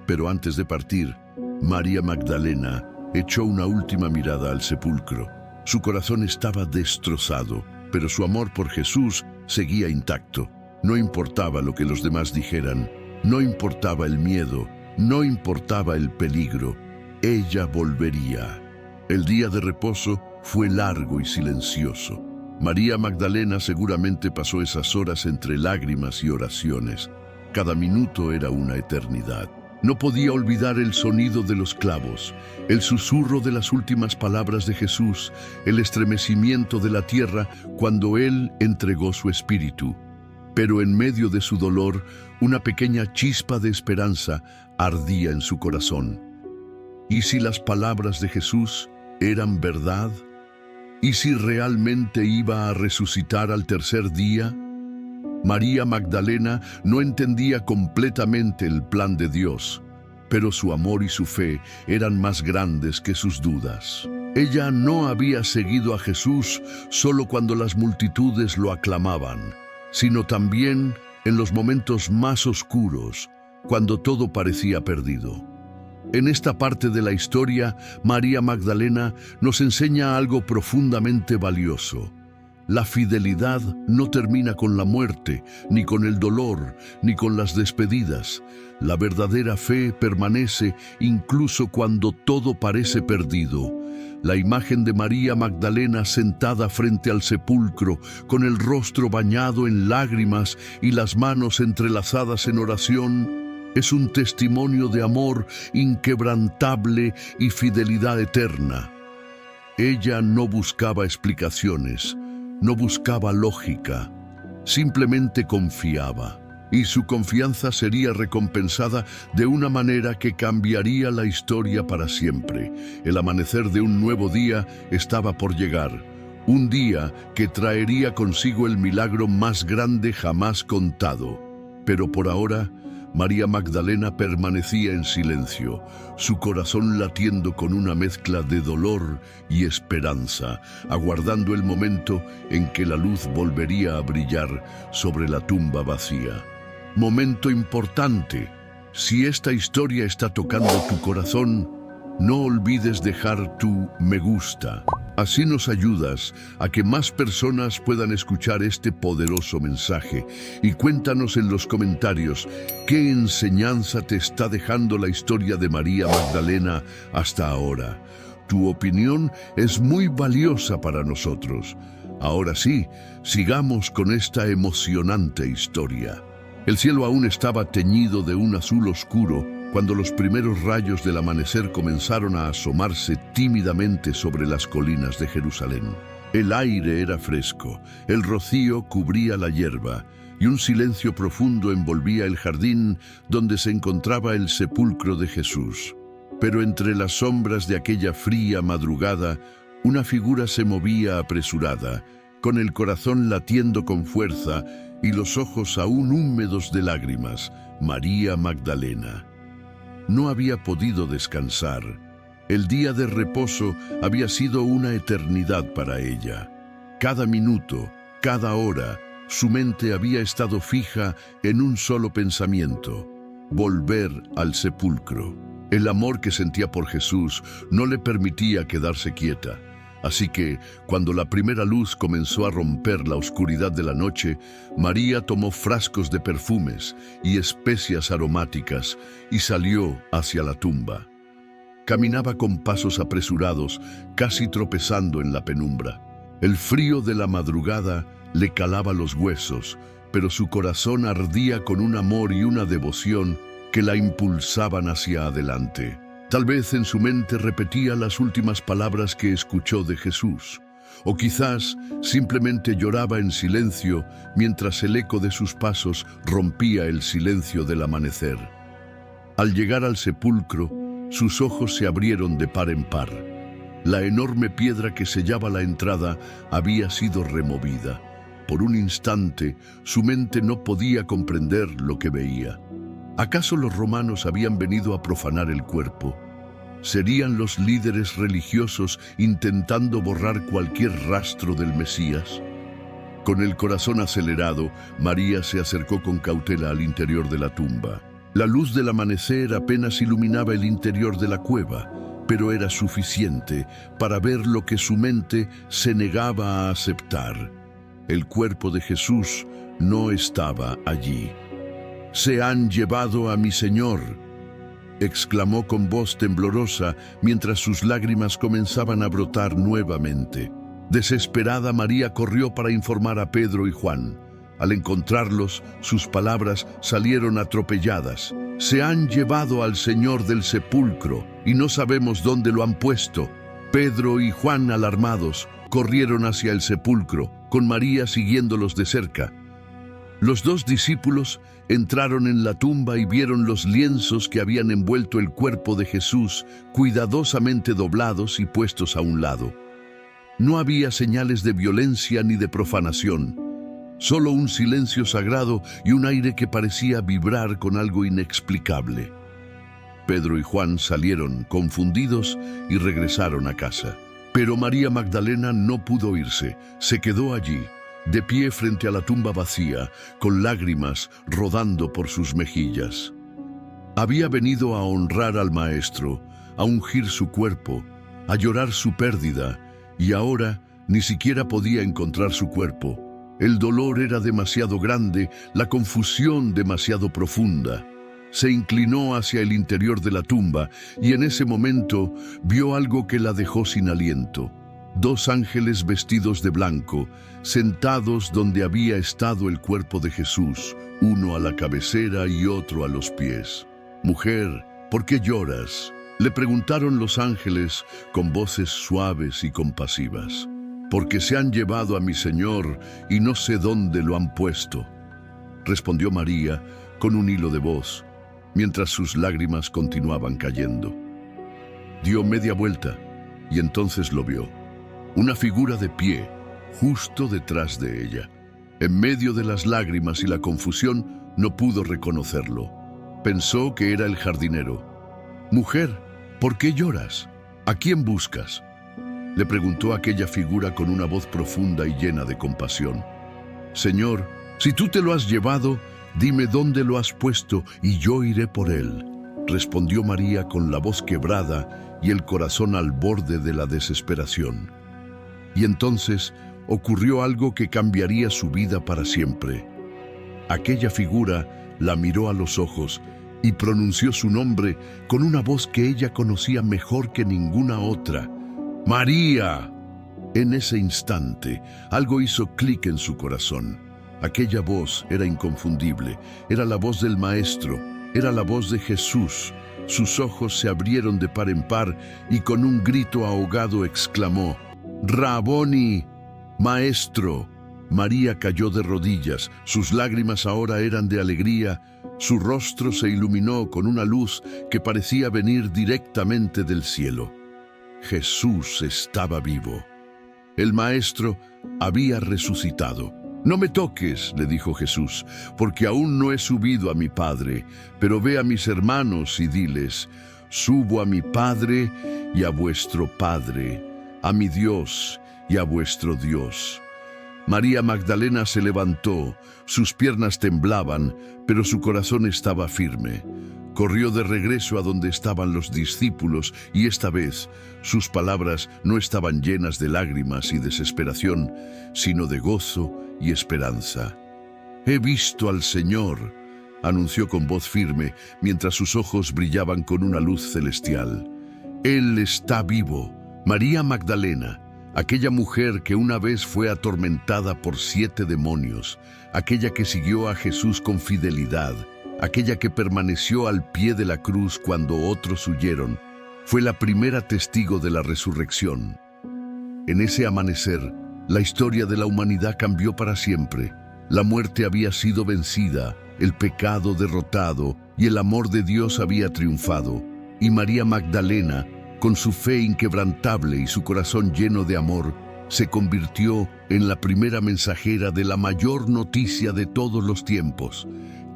pero antes de partir, María Magdalena echó una última mirada al sepulcro. Su corazón estaba destrozado, pero su amor por Jesús seguía intacto. No importaba lo que los demás dijeran, no importaba el miedo, no importaba el peligro. Ella volvería. El día de reposo fue largo y silencioso. María Magdalena seguramente pasó esas horas entre lágrimas y oraciones. Cada minuto era una eternidad. No podía olvidar el sonido de los clavos, el susurro de las últimas palabras de Jesús, el estremecimiento de la tierra cuando Él entregó su espíritu. Pero en medio de su dolor, una pequeña chispa de esperanza ardía en su corazón. ¿Y si las palabras de Jesús eran verdad? ¿Y si realmente iba a resucitar al tercer día? María Magdalena no entendía completamente el plan de Dios, pero su amor y su fe eran más grandes que sus dudas. Ella no había seguido a Jesús solo cuando las multitudes lo aclamaban, sino también en los momentos más oscuros, cuando todo parecía perdido. En esta parte de la historia, María Magdalena nos enseña algo profundamente valioso. La fidelidad no termina con la muerte, ni con el dolor, ni con las despedidas. La verdadera fe permanece incluso cuando todo parece perdido. La imagen de María Magdalena sentada frente al sepulcro, con el rostro bañado en lágrimas y las manos entrelazadas en oración, es un testimonio de amor inquebrantable y fidelidad eterna. Ella no buscaba explicaciones, no buscaba lógica, simplemente confiaba, y su confianza sería recompensada de una manera que cambiaría la historia para siempre. El amanecer de un nuevo día estaba por llegar, un día que traería consigo el milagro más grande jamás contado. Pero por ahora, María Magdalena permanecía en silencio, su corazón latiendo con una mezcla de dolor y esperanza, aguardando el momento en que la luz volvería a brillar sobre la tumba vacía. Momento importante. Si esta historia está tocando tu corazón, no olvides dejar tu me gusta. Así nos ayudas a que más personas puedan escuchar este poderoso mensaje. Y cuéntanos en los comentarios qué enseñanza te está dejando la historia de María Magdalena hasta ahora. Tu opinión es muy valiosa para nosotros. Ahora sí, sigamos con esta emocionante historia. El cielo aún estaba teñido de un azul oscuro cuando los primeros rayos del amanecer comenzaron a asomarse tímidamente sobre las colinas de Jerusalén. El aire era fresco, el rocío cubría la hierba y un silencio profundo envolvía el jardín donde se encontraba el sepulcro de Jesús. Pero entre las sombras de aquella fría madrugada, una figura se movía apresurada, con el corazón latiendo con fuerza y los ojos aún húmedos de lágrimas: María Magdalena. No había podido descansar. El día de reposo había sido una eternidad para ella. Cada minuto, cada hora, su mente había estado fija en un solo pensamiento: volver al sepulcro. El amor que sentía por Jesús no le permitía quedarse quieta. Así que, cuando la primera luz comenzó a romper la oscuridad de la noche, María tomó frascos de perfumes y especias aromáticas y salió hacia la tumba. Caminaba con pasos apresurados, casi tropezando en la penumbra. El frío de la madrugada le calaba los huesos, pero su corazón ardía con un amor y una devoción que la impulsaban hacia adelante. Tal vez en su mente repetía las últimas palabras que escuchó de Jesús, o quizás simplemente lloraba en silencio mientras el eco de sus pasos rompía el silencio del amanecer. Al llegar al sepulcro, sus ojos se abrieron de par en par. La enorme piedra que sellaba la entrada había sido removida. Por un instante, su mente no podía comprender lo que veía. ¿Acaso los romanos habían venido a profanar el cuerpo? ¿Serían los líderes religiosos intentando borrar cualquier rastro del Mesías? Con el corazón acelerado, María se acercó con cautela al interior de la tumba. La luz del amanecer apenas iluminaba el interior de la cueva, pero era suficiente para ver lo que su mente se negaba a aceptar. El cuerpo de Jesús no estaba allí. «Se han llevado a mi Señor», exclamó con voz temblorosa mientras sus lágrimas comenzaban a brotar nuevamente. Desesperada, María corrió para informar a Pedro y Juan. Al encontrarlos, sus palabras salieron atropelladas. «Se han llevado al Señor del sepulcro y no sabemos dónde lo han puesto». Pedro y Juan, alarmados, corrieron hacia el sepulcro, con María siguiéndolos de cerca. Los dos discípulos entraron en la tumba y vieron los lienzos que habían envuelto el cuerpo de Jesús, cuidadosamente doblados y puestos a un lado. No había señales de violencia ni de profanación, solo un silencio sagrado y un aire que parecía vibrar con algo inexplicable. Pedro y Juan salieron confundidos y regresaron a casa. Pero María Magdalena no pudo irse, se quedó allí, de pie frente a la tumba vacía, con lágrimas rodando por sus mejillas. Había venido a honrar al Maestro, a ungir su cuerpo, a llorar su pérdida, y ahora ni siquiera podía encontrar su cuerpo. El dolor era demasiado grande, la confusión demasiado profunda. Se inclinó hacia el interior de la tumba y en ese momento vio algo que la dejó sin aliento. Dos ángeles vestidos de blanco, sentados donde había estado el cuerpo de Jesús, uno a la cabecera y otro a los pies. «Mujer, ¿por qué lloras?», le preguntaron los ángeles con voces suaves y compasivas. «Porque se han llevado a mi Señor y no sé dónde lo han puesto», respondió María con un hilo de voz, mientras sus lágrimas continuaban cayendo. Dio media vuelta y entonces lo vio. Una figura de pie, justo detrás de ella. En medio de las lágrimas y la confusión, no pudo reconocerlo. Pensó que era el jardinero. «Mujer, ¿por qué lloras? ¿A quién buscas?», le preguntó aquella figura con una voz profunda y llena de compasión. «Señor, si tú te lo has llevado, dime dónde lo has puesto y yo iré por él», respondió María con la voz quebrada y el corazón al borde de la desesperación. Y entonces ocurrió algo que cambiaría su vida para siempre. Aquella figura la miró a los ojos y pronunció su nombre con una voz que ella conocía mejor que ninguna otra. «¡María!». En ese instante, algo hizo clic en su corazón. Aquella voz era inconfundible, era la voz del Maestro, era la voz de Jesús. Sus ojos se abrieron de par en par y con un grito ahogado exclamó: «¡Raboni, Maestro!». María cayó de rodillas, sus lágrimas ahora eran de alegría, su rostro se iluminó con una luz que parecía venir directamente del cielo. Jesús estaba vivo. El Maestro había resucitado. «No me toques», le dijo Jesús, «porque aún no he subido a mi Padre, pero ve a mis hermanos y diles: subo a mi Padre y a vuestro Padre, a mi Dios y a vuestro Dios». María Magdalena se levantó, sus piernas temblaban, pero su corazón estaba firme. Corrió de regreso a donde estaban los discípulos y esta vez sus palabras no estaban llenas de lágrimas y desesperación, sino de gozo y esperanza. «He visto al Señor», anunció con voz firme mientras sus ojos brillaban con una luz celestial. «Él está vivo». María Magdalena, aquella mujer que una vez fue atormentada por 7 demonios, aquella que siguió a Jesús con fidelidad, aquella que permaneció al pie de la cruz cuando otros huyeron, fue la primera testigo de la resurrección. En ese amanecer, la historia de la humanidad cambió para siempre. La muerte había sido vencida, el pecado derrotado y el amor de Dios había triunfado. Y María Magdalena, Con su fe inquebrantable y su corazón lleno de amor, se convirtió en la primera mensajera de la mayor noticia de todos los tiempos.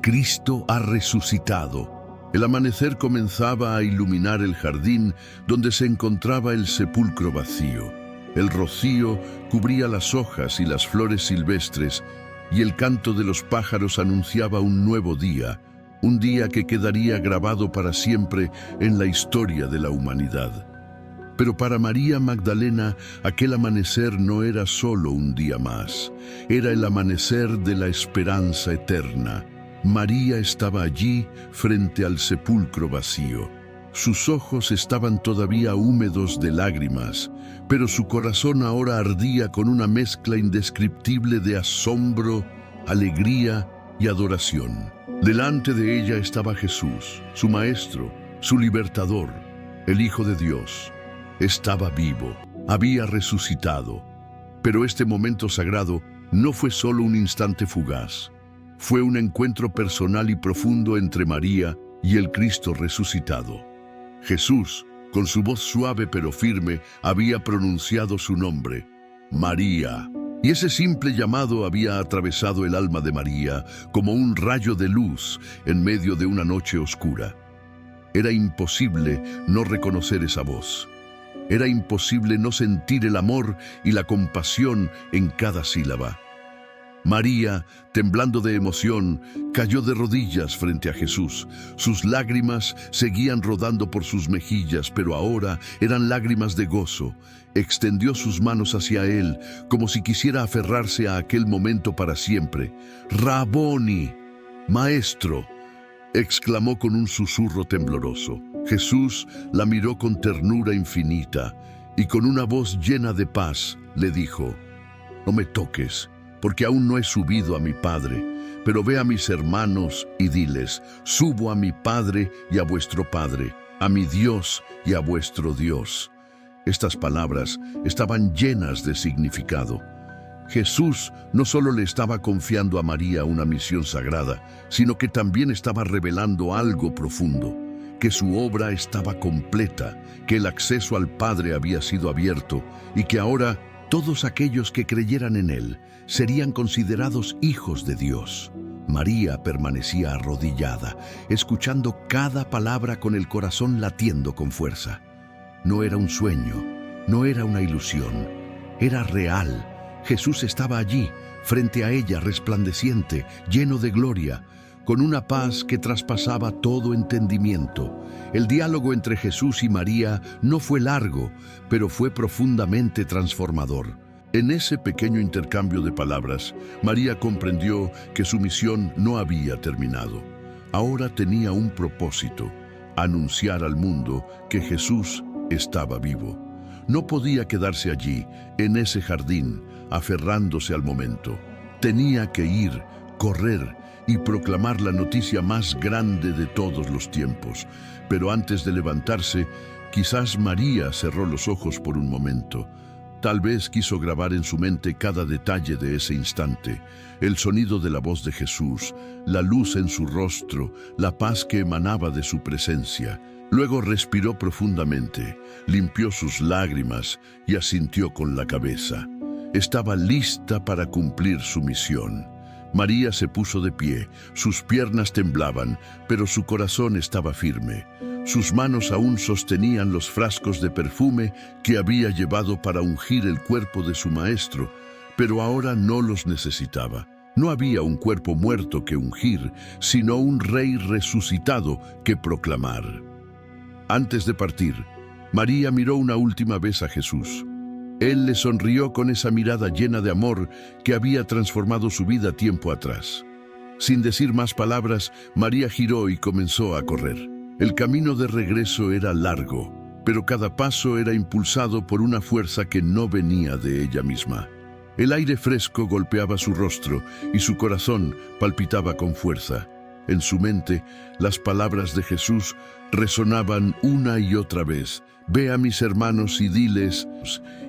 Cristo ha resucitado. El amanecer comenzaba a iluminar el jardín donde se encontraba el sepulcro vacío. El rocío cubría las hojas y las flores silvestres, y el canto de los pájaros anunciaba un nuevo día, un día que quedaría grabado para siempre en la historia de la humanidad. Pero para María Magdalena, aquel amanecer no era solo un día más, era el amanecer de la esperanza eterna. María estaba allí frente al sepulcro vacío. Sus ojos estaban todavía húmedos de lágrimas, pero su corazón ahora ardía con una mezcla indescriptible de asombro, alegría y adoración. Delante de ella estaba Jesús, su Maestro, su Libertador, el Hijo de Dios. Estaba vivo, había resucitado. Pero este momento sagrado no fue solo un instante fugaz. Fue un encuentro personal y profundo entre María y el Cristo resucitado. Jesús, con su voz suave pero firme, había pronunciado su nombre, María. Y ese simple llamado había atravesado el alma de María como un rayo de luz en medio de una noche oscura. Era imposible no reconocer esa voz. Era imposible no sentir el amor y la compasión en cada sílaba. María, temblando de emoción, cayó de rodillas frente a Jesús. Sus lágrimas seguían rodando por sus mejillas, pero ahora eran lágrimas de gozo. Extendió sus manos hacia él, como si quisiera aferrarse a aquel momento para siempre. «Raboni, Maestro», exclamó con un susurro tembloroso. Jesús la miró con ternura infinita y con una voz llena de paz le dijo: «No me toques, porque aún no he subido a mi Padre, pero ve a mis hermanos y diles: subo a mi Padre y a vuestro Padre, a mi Dios y a vuestro Dios». Estas palabras estaban llenas de significado. Jesús no solo le estaba confiando a María una misión sagrada, sino que también estaba revelando algo profundo, que su obra estaba completa, que el acceso al Padre había sido abierto y que ahora todos aquellos que creyeran en él serían considerados hijos de Dios. María permanecía arrodillada, escuchando cada palabra con el corazón latiendo con fuerza. No era un sueño, no era una ilusión, era real. Jesús estaba allí, frente a ella, resplandeciente, lleno de gloria, con una paz que traspasaba todo entendimiento. El diálogo entre Jesús y María no fue largo, pero fue profundamente transformador. En ese pequeño intercambio de palabras, María comprendió que su misión no había terminado. Ahora tenía un propósito: anunciar al mundo que Jesús estaba vivo. No podía quedarse allí, en ese jardín, aferrándose al momento. Tenía que ir, correr y proclamar la noticia más grande de todos los tiempos. Pero antes de levantarse, quizás María cerró los ojos por un momento. Tal vez quiso grabar en su mente cada detalle de ese instante: el sonido de la voz de Jesús, la luz en su rostro, la paz que emanaba de su presencia. Luego respiró profundamente, limpió sus lágrimas y asintió con la cabeza. Estaba lista para cumplir su misión. María se puso de pie, sus piernas temblaban, pero su corazón estaba firme. Sus manos aún sostenían los frascos de perfume que había llevado para ungir el cuerpo de su maestro, pero ahora no los necesitaba. No había un cuerpo muerto que ungir, sino un rey resucitado que proclamar. Antes de partir, María miró una última vez a Jesús. Él le sonrió con esa mirada llena de amor que había transformado su vida tiempo atrás. Sin decir más palabras, María giró y comenzó a correr. El camino de regreso era largo, pero cada paso era impulsado por una fuerza que no venía de ella misma. El aire fresco golpeaba su rostro y su corazón palpitaba con fuerza. En su mente, las palabras de Jesús resonaban una y otra vez: «Ve a mis hermanos y diles».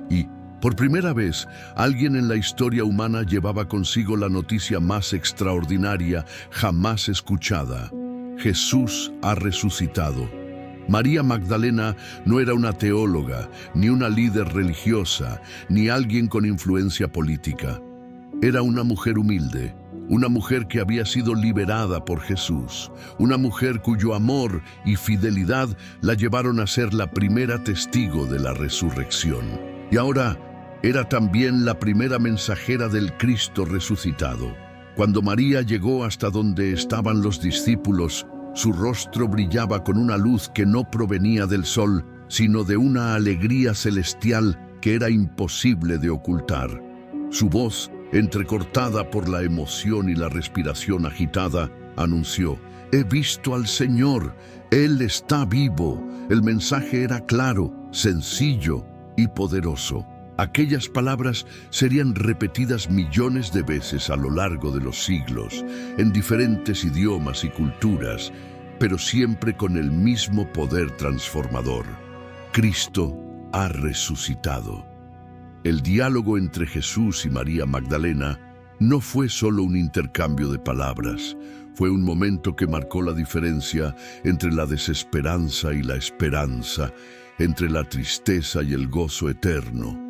Y, por primera vez, alguien en la historia humana llevaba consigo la noticia más extraordinaria jamás escuchada: Jesús ha resucitado. María Magdalena no era una teóloga, ni una líder religiosa, ni alguien con influencia política. Era una mujer humilde, una mujer que había sido liberada por Jesús, una mujer cuyo amor y fidelidad la llevaron a ser la primera testigo de la resurrección. Y ahora era también la primera mensajera del Cristo resucitado. Cuando María llegó hasta donde estaban los discípulos, su rostro brillaba con una luz que no provenía del sol, sino de una alegría celestial que era imposible de ocultar. Su voz, entrecortada por la emoción y la respiración agitada, anunció: «He visto al Señor, Él está vivo». El mensaje era claro, sencillo y poderoso. Aquellas palabras serían repetidas millones de veces a lo largo de los siglos, en diferentes idiomas y culturas, pero siempre con el mismo poder transformador. Cristo ha resucitado. El diálogo entre Jesús y María Magdalena no fue solo un intercambio de palabras, fue un momento que marcó la diferencia entre la desesperanza y la esperanza, entre la tristeza y el gozo eterno.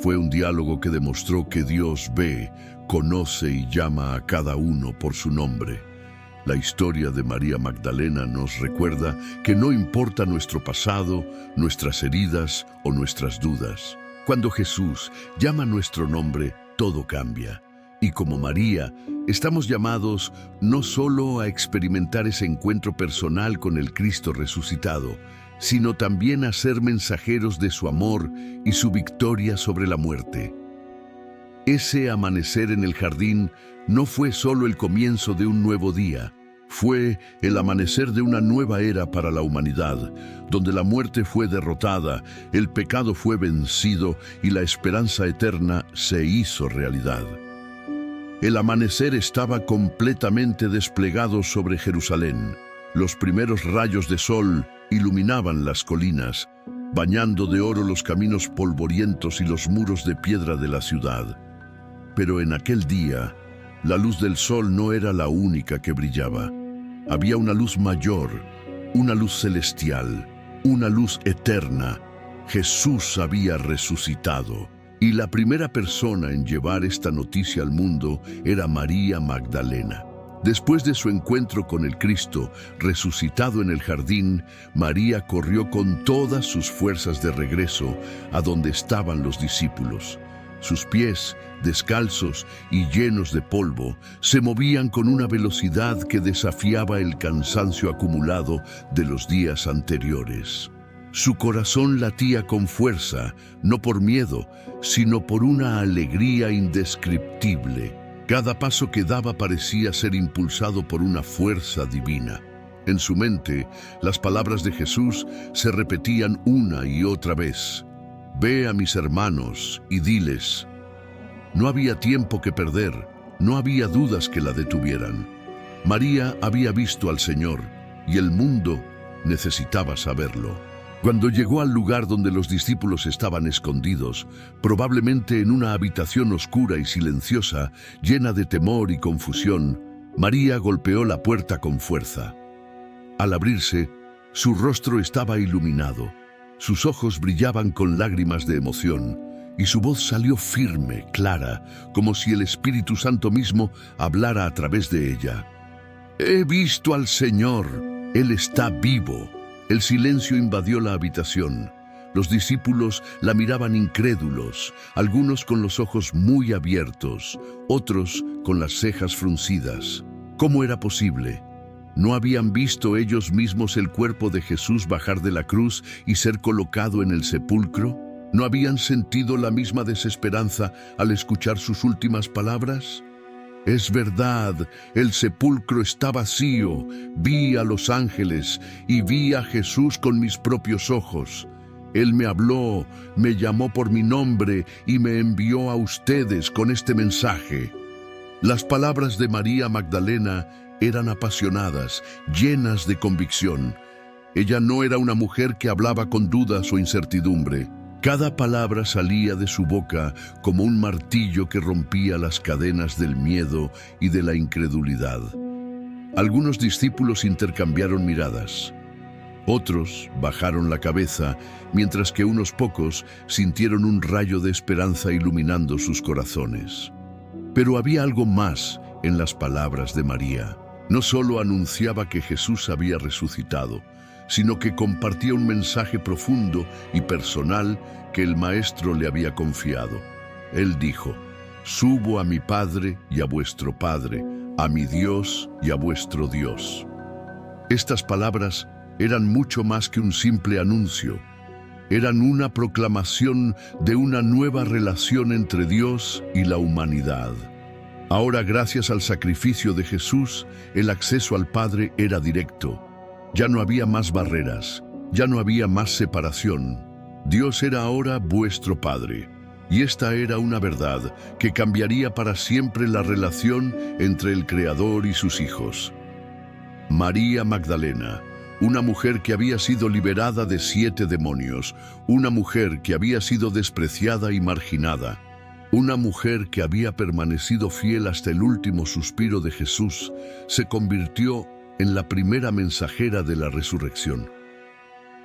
Fue un diálogo que demostró que Dios ve, conoce y llama a cada uno por su nombre. La historia de María Magdalena nos recuerda que no importa nuestro pasado, nuestras heridas o nuestras dudas. Cuando Jesús llama nuestro nombre, todo cambia. Y como María, estamos llamados no solo a experimentar ese encuentro personal con el Cristo resucitado, sino también a ser mensajeros de su amor y su victoria sobre la muerte. Ese amanecer en el jardín no fue solo el comienzo de un nuevo día, fue el amanecer de una nueva era para la humanidad, donde la muerte fue derrotada, el pecado fue vencido y la esperanza eterna se hizo realidad. El amanecer estaba completamente desplegado sobre Jerusalén. Los primeros rayos de sol iluminaban las colinas, bañando de oro los caminos polvorientos y los muros de piedra de la ciudad. Pero en aquel día, la luz del sol no era la única que brillaba. Había una luz mayor, una luz celestial, una luz eterna. Jesús había resucitado, y la primera persona en llevar esta noticia al mundo era María Magdalena. Después de su encuentro con el Cristo resucitado en el jardín, María corrió con todas sus fuerzas de regreso a donde estaban los discípulos. Sus pies, descalzos y llenos de polvo, se movían con una velocidad que desafiaba el cansancio acumulado de los días anteriores. Su corazón latía con fuerza, no por miedo, sino por una alegría indescriptible. Cada paso que daba parecía ser impulsado por una fuerza divina. En su mente, las palabras de Jesús se repetían una y otra vez: «Ve a mis hermanos y diles». No había tiempo que perder, no había dudas que la detuvieran. María había visto al Señor y el mundo necesitaba saberlo. Cuando llegó al lugar donde los discípulos estaban escondidos, probablemente en una habitación oscura y silenciosa, llena de temor y confusión, María golpeó la puerta con fuerza. Al abrirse, su rostro estaba iluminado, sus ojos brillaban con lágrimas de emoción, y su voz salió firme, clara, como si el Espíritu Santo mismo hablara a través de ella. «He visto al Señor, Él está vivo». El silencio invadió la habitación. Los discípulos la miraban incrédulos, algunos con los ojos muy abiertos, otros con las cejas fruncidas. ¿Cómo era posible? ¿No habían visto ellos mismos el cuerpo de Jesús bajar de la cruz y ser colocado en el sepulcro? ¿No habían sentido la misma desesperanza al escuchar sus últimas palabras? Es verdad, el sepulcro está vacío. Vi a los ángeles y vi a Jesús con mis propios ojos. Él me habló, me llamó por mi nombre y me envió a ustedes con este mensaje. Las palabras de María Magdalena eran apasionadas, llenas de convicción. Ella no era una mujer que hablaba con dudas o incertidumbre. Cada palabra salía de su boca como un martillo que rompía las cadenas del miedo y de la incredulidad. Algunos discípulos intercambiaron miradas. Otros bajaron la cabeza, mientras que unos pocos sintieron un rayo de esperanza iluminando sus corazones. Pero había algo más en las palabras de María. No solo anunciaba que Jesús había resucitado, sino que compartía un mensaje profundo y personal que el Maestro le había confiado. Él dijo: «Subo a mi Padre y a vuestro Padre, a mi Dios y a vuestro Dios». Estas palabras eran mucho más que un simple anuncio. Eran una proclamación de una nueva relación entre Dios y la humanidad. Ahora, gracias al sacrificio de Jesús, el acceso al Padre era directo. Ya no había más barreras, ya no había más separación. Dios era ahora vuestro Padre. Y esta era una verdad que cambiaría para siempre la relación entre el Creador y sus hijos. María Magdalena, una mujer que había sido liberada de 7 demonios, una mujer que había sido despreciada y marginada, una mujer que había permanecido fiel hasta el último suspiro de Jesús, se convirtió en la primera mensajera de la resurrección.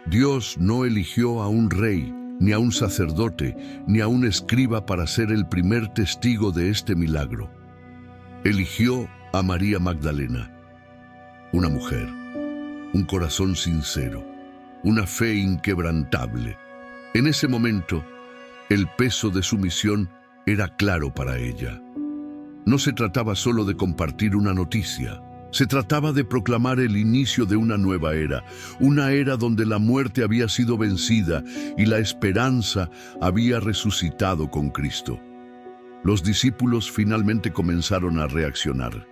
Dios no eligió a un rey, ni a un sacerdote, ni a un escriba para ser el primer testigo de este milagro. Eligió a María Magdalena, una mujer, un corazón sincero, una fe inquebrantable. En ese momento, el peso de su misión era claro para ella. No se trataba solo de compartir una noticia. Se trataba de proclamar el inicio de una era donde la muerte había sido vencida y la esperanza había resucitado con Cristo. Los discípulos finalmente comenzaron a reaccionar.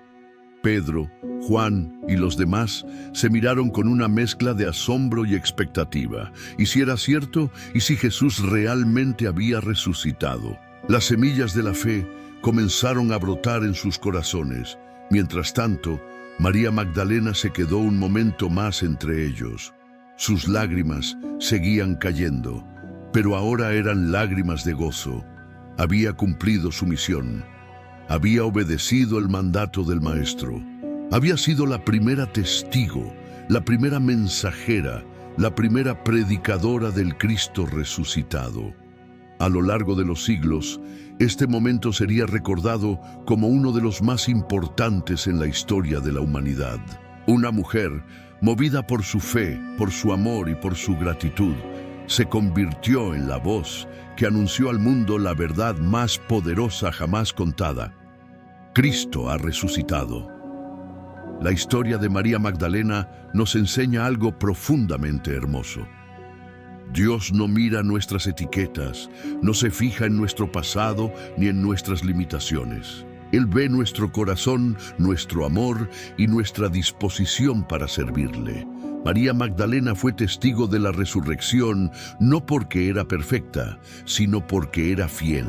Pedro, Juan y los demás se miraron con una mezcla de asombro y expectativa. ¿Y si era cierto? ¿Y si Jesús realmente había resucitado? Las semillas de la fe comenzaron a brotar en sus corazones. Mientras tanto, María Magdalena se quedó un momento más entre ellos. Sus lágrimas seguían cayendo, pero ahora eran lágrimas de gozo. Había cumplido su misión. Había obedecido el mandato del Maestro. Había sido la primera testigo, la primera mensajera, la primera predicadora del Cristo resucitado. A lo largo de los siglos, este momento sería recordado como uno de los más importantes en la historia de la humanidad. Una mujer, movida por su fe, por su amor y por su gratitud, se convirtió en la voz que anunció al mundo la verdad más poderosa jamás contada. Cristo ha resucitado. La historia de María Magdalena nos enseña algo profundamente hermoso. Dios no mira nuestras etiquetas, no se fija en nuestro pasado ni en nuestras limitaciones. Él ve nuestro corazón, nuestro amor y nuestra disposición para servirle. María Magdalena fue testigo de la resurrección no porque era perfecta, sino porque era fiel.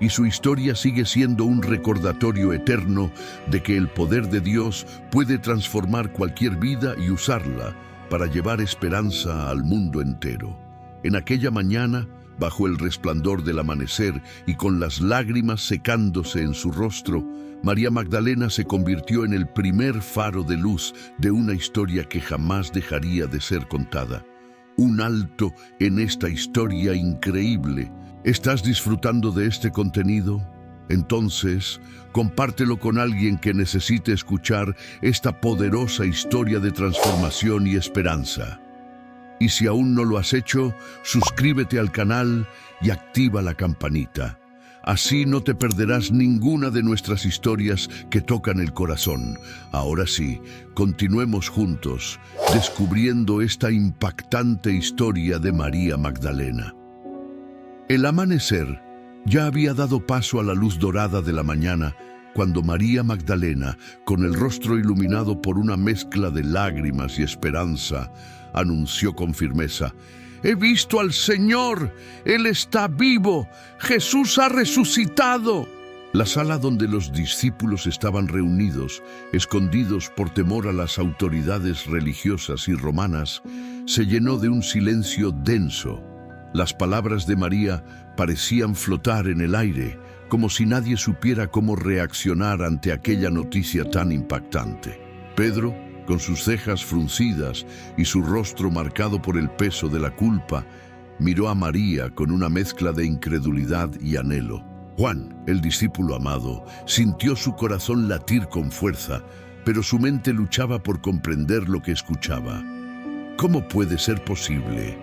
Y su historia sigue siendo un recordatorio eterno de que el poder de Dios puede transformar cualquier vida y usarla para llevar esperanza al mundo entero. En aquella mañana, bajo el resplandor del amanecer y con las lágrimas secándose en su rostro, María Magdalena se convirtió en el primer faro de luz de una historia que jamás dejaría de ser contada. Un alto en esta historia increíble. ¿Estás disfrutando de este contenido? Entonces, compártelo con alguien que necesite escuchar esta poderosa historia de transformación y esperanza. Y si aún no lo has hecho, suscríbete al canal y activa la campanita. Así no te perderás ninguna de nuestras historias que tocan el corazón. Ahora sí, continuemos juntos, descubriendo esta impactante historia de María Magdalena. El amanecer ya había dado paso a la luz dorada de la mañana, cuando María Magdalena, con el rostro iluminado por una mezcla de lágrimas y esperanza, anunció con firmeza: «He visto al Señor, Él está vivo, Jesús ha resucitado». La sala donde los discípulos estaban reunidos, escondidos por temor a las autoridades religiosas y romanas, se llenó de un silencio denso. Las palabras de María parecían flotar en el aire, como si nadie supiera cómo reaccionar ante aquella noticia tan impactante. Pedro, con sus cejas fruncidas y su rostro marcado por el peso de la culpa, miró a María con una mezcla de incredulidad y anhelo. Juan, el discípulo amado, sintió su corazón latir con fuerza, pero su mente luchaba por comprender lo que escuchaba. «¿Cómo puede ser posible?»,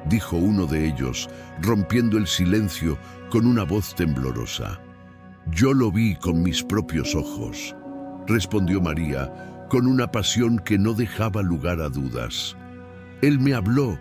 dijo uno de ellos, rompiendo el silencio con una voz temblorosa. «Yo lo vi con mis propios ojos», respondió María, con una pasión que no dejaba lugar a dudas. «Él me habló,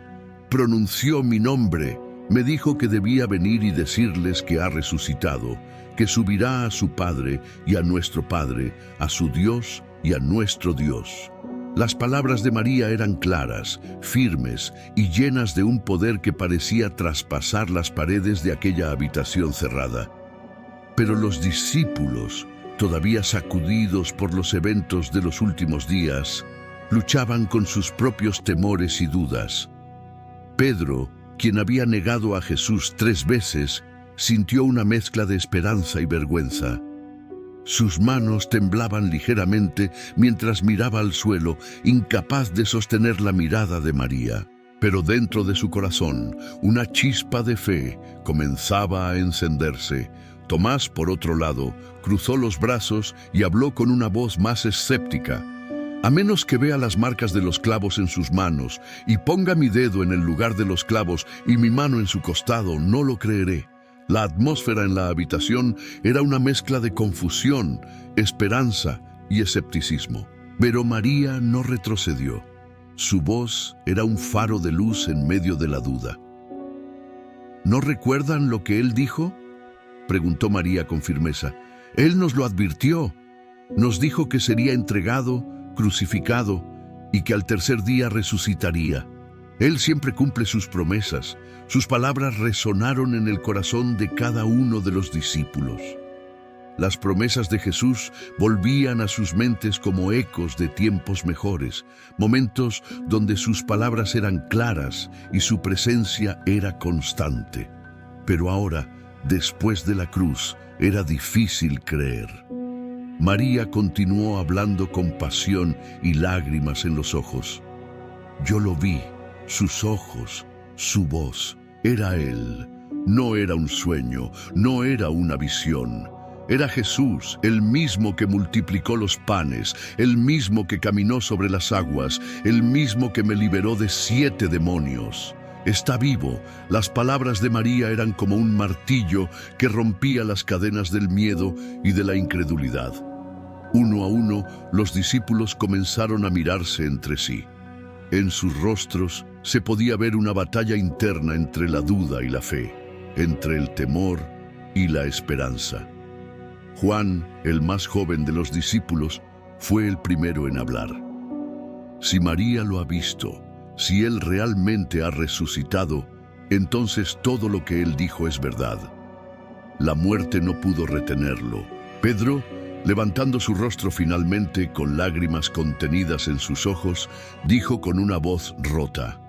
pronunció mi nombre, me dijo que debía venir y decirles que ha resucitado, que subirá a su Padre y a nuestro Padre, a su Dios y a nuestro Dios». Las palabras de María eran claras, firmes y llenas de un poder que parecía traspasar las paredes de aquella habitación cerrada. Pero los discípulos, todavía sacudidos por los eventos de los últimos días, luchaban con sus propios temores y dudas. Pedro, quien había negado a Jesús 3 veces, sintió una mezcla de esperanza y vergüenza. Sus manos temblaban ligeramente mientras miraba al suelo, incapaz de sostener la mirada de María. Pero dentro de su corazón, una chispa de fe comenzaba a encenderse. Tomás, por otro lado, cruzó los brazos y habló con una voz más escéptica. «A menos que vea las marcas de los clavos en sus manos y ponga mi dedo en el lugar de los clavos y mi mano en su costado, no lo creeré». La atmósfera en la habitación era una mezcla de confusión, esperanza y escepticismo. Pero María no retrocedió. Su voz era un faro de luz en medio de la duda. «¿No recuerdan lo que él dijo?», preguntó María con firmeza. «Él nos lo advirtió. Nos dijo que sería entregado, crucificado y que al tercer día resucitaría. Él siempre cumple sus promesas». Sus palabras resonaron en el corazón de cada uno de los discípulos. Las promesas de Jesús volvían a sus mentes como ecos de tiempos mejores, momentos donde sus palabras eran claras y su presencia era constante. Pero ahora, después de la cruz, era difícil creer. María continuó hablando con pasión y lágrimas en los ojos. «Yo lo vi, sus ojos, su voz, era Él. No era un sueño, no era una visión. Era Jesús, el mismo que multiplicó los panes, el mismo que caminó sobre las aguas, el mismo que me liberó de 7 demonios. Está vivo». Las palabras de María eran como un martillo que rompía las cadenas del miedo y de la incredulidad. Uno a uno, los discípulos comenzaron a mirarse entre sí. En sus rostros se podía ver una batalla interna entre la duda y la fe, entre el temor y la esperanza. Juan, el más joven de los discípulos, fue el primero en hablar. Si María lo ha visto, si Él realmente ha resucitado, entonces todo lo que Él dijo es verdad. La muerte no pudo retenerlo. Pedro, levantando su rostro finalmente, con lágrimas contenidas en sus ojos, dijo con una voz rota: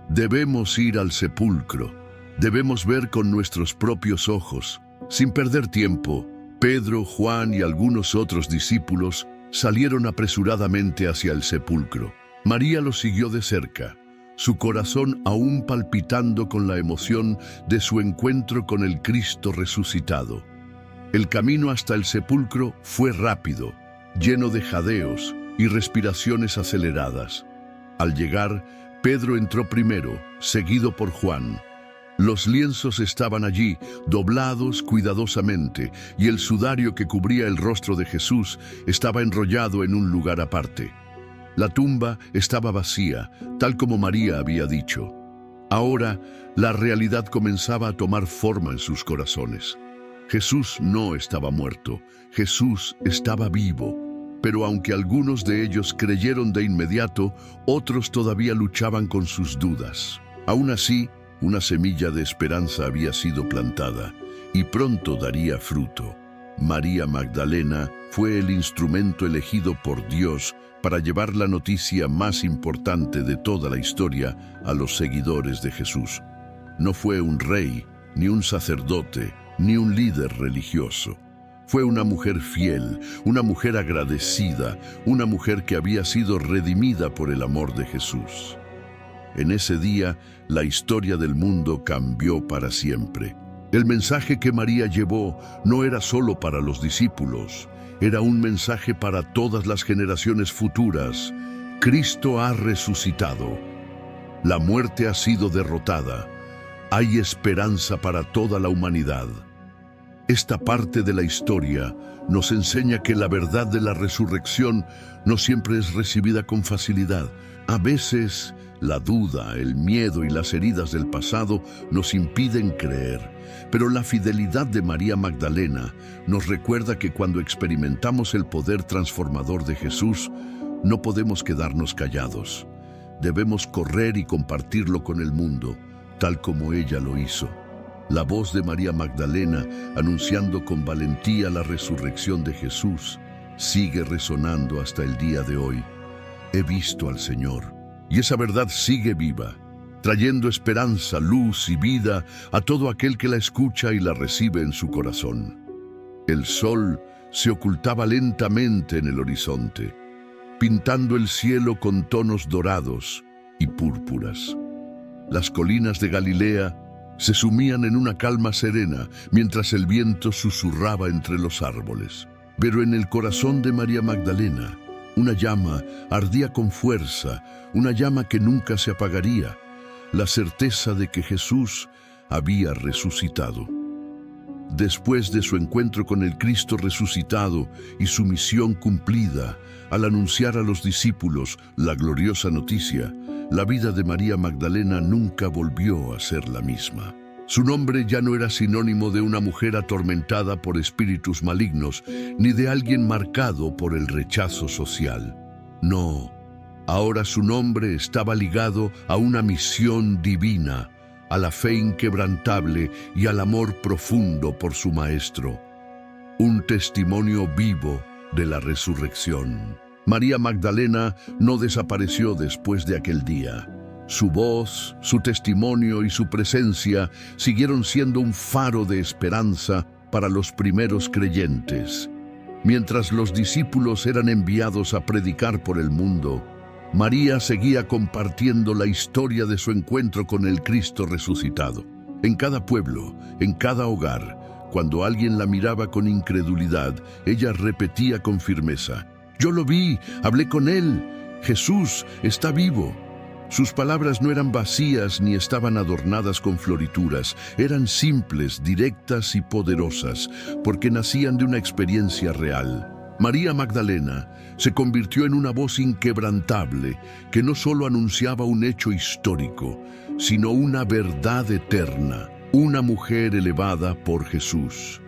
«Debemos ir al sepulcro, debemos ver con nuestros propios ojos». Sin perder tiempo, Pedro, Juan y algunos otros discípulos salieron apresuradamente hacia el sepulcro. María los siguió de cerca, su corazón aún palpitando con la emoción de su encuentro con el Cristo resucitado. El camino hasta el sepulcro fue rápido, lleno de jadeos y respiraciones aceleradas. Al llegar, Pedro entró primero, seguido por Juan. Los lienzos estaban allí, doblados cuidadosamente, y el sudario que cubría el rostro de Jesús estaba enrollado en un lugar aparte. La tumba estaba vacía, tal como María había dicho. Ahora, la realidad comenzaba a tomar forma en sus corazones. Jesús no estaba muerto, Jesús estaba vivo. Pero aunque algunos de ellos creyeron de inmediato, otros todavía luchaban con sus dudas. Aún así, una semilla de esperanza había sido plantada y pronto daría fruto. María Magdalena fue el instrumento elegido por Dios para llevar la noticia más importante de toda la historia a los seguidores de Jesús. No fue un rey, ni un sacerdote, ni un líder religioso. Fue una mujer fiel, una mujer agradecida, una mujer que había sido redimida por el amor de Jesús. En ese día, la historia del mundo cambió para siempre. El mensaje que María llevó no era solo para los discípulos, era un mensaje para todas las generaciones futuras. Cristo ha resucitado. La muerte ha sido derrotada. Hay esperanza para toda la humanidad. Esta parte de la historia nos enseña que la verdad de la resurrección no siempre es recibida con facilidad. A veces, la duda, el miedo y las heridas del pasado nos impiden creer. Pero la fidelidad de María Magdalena nos recuerda que cuando experimentamos el poder transformador de Jesús, no podemos quedarnos callados. Debemos correr y compartirlo con el mundo, tal como ella lo hizo. La voz de María Magdalena, anunciando con valentía la resurrección de Jesús, sigue resonando hasta el día de hoy. He visto al Señor, y esa verdad sigue viva, trayendo esperanza, luz y vida a todo aquel que la escucha y la recibe en su corazón. El sol se ocultaba lentamente en el horizonte, pintando el cielo con tonos dorados y púrpuras. Las colinas de Galilea se sumían en una calma serena mientras el viento susurraba entre los árboles. Pero en el corazón de María Magdalena, una llama ardía con fuerza, una llama que nunca se apagaría, la certeza de que Jesús había resucitado. Después de su encuentro con el Cristo resucitado y su misión cumplida, al anunciar a los discípulos la gloriosa noticia, la vida de María Magdalena nunca volvió a ser la misma. Su nombre ya no era sinónimo de una mujer atormentada por espíritus malignos, ni de alguien marcado por el rechazo social. No, ahora su nombre estaba ligado a una misión divina, a la fe inquebrantable y al amor profundo por su Maestro. Un testimonio vivo de la resurrección. María Magdalena no desapareció después de aquel día. Su voz, su testimonio y su presencia siguieron siendo un faro de esperanza para los primeros creyentes. Mientras los discípulos eran enviados a predicar por el mundo, María seguía compartiendo la historia de su encuentro con el Cristo resucitado. En cada pueblo, en cada hogar, cuando alguien la miraba con incredulidad, ella repetía con firmeza: «Yo lo vi, hablé con él, Jesús está vivo». Sus palabras no eran vacías ni estaban adornadas con florituras, eran simples, directas y poderosas, porque nacían de una experiencia real. María Magdalena se convirtió en una voz inquebrantable que no solo anunciaba un hecho histórico, sino una verdad eterna, una mujer elevada por Jesús.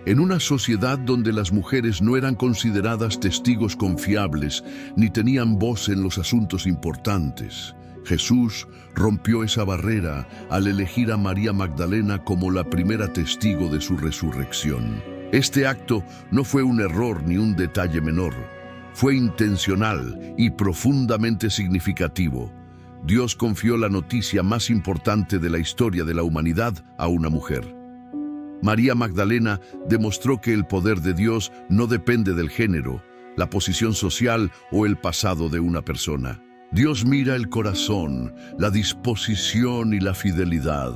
En una sociedad donde las mujeres no eran consideradas testigos confiables ni tenían voz en los asuntos importantes, Jesús rompió esa barrera al elegir a María Magdalena como la primera testigo de su resurrección. Este acto no fue un error ni un detalle menor, fue intencional y profundamente significativo. Dios confió la noticia más importante de la historia de la humanidad a una mujer. María Magdalena demostró que el poder de Dios no depende del género, la posición social o el pasado de una persona. Dios mira el corazón, la disposición y la fidelidad.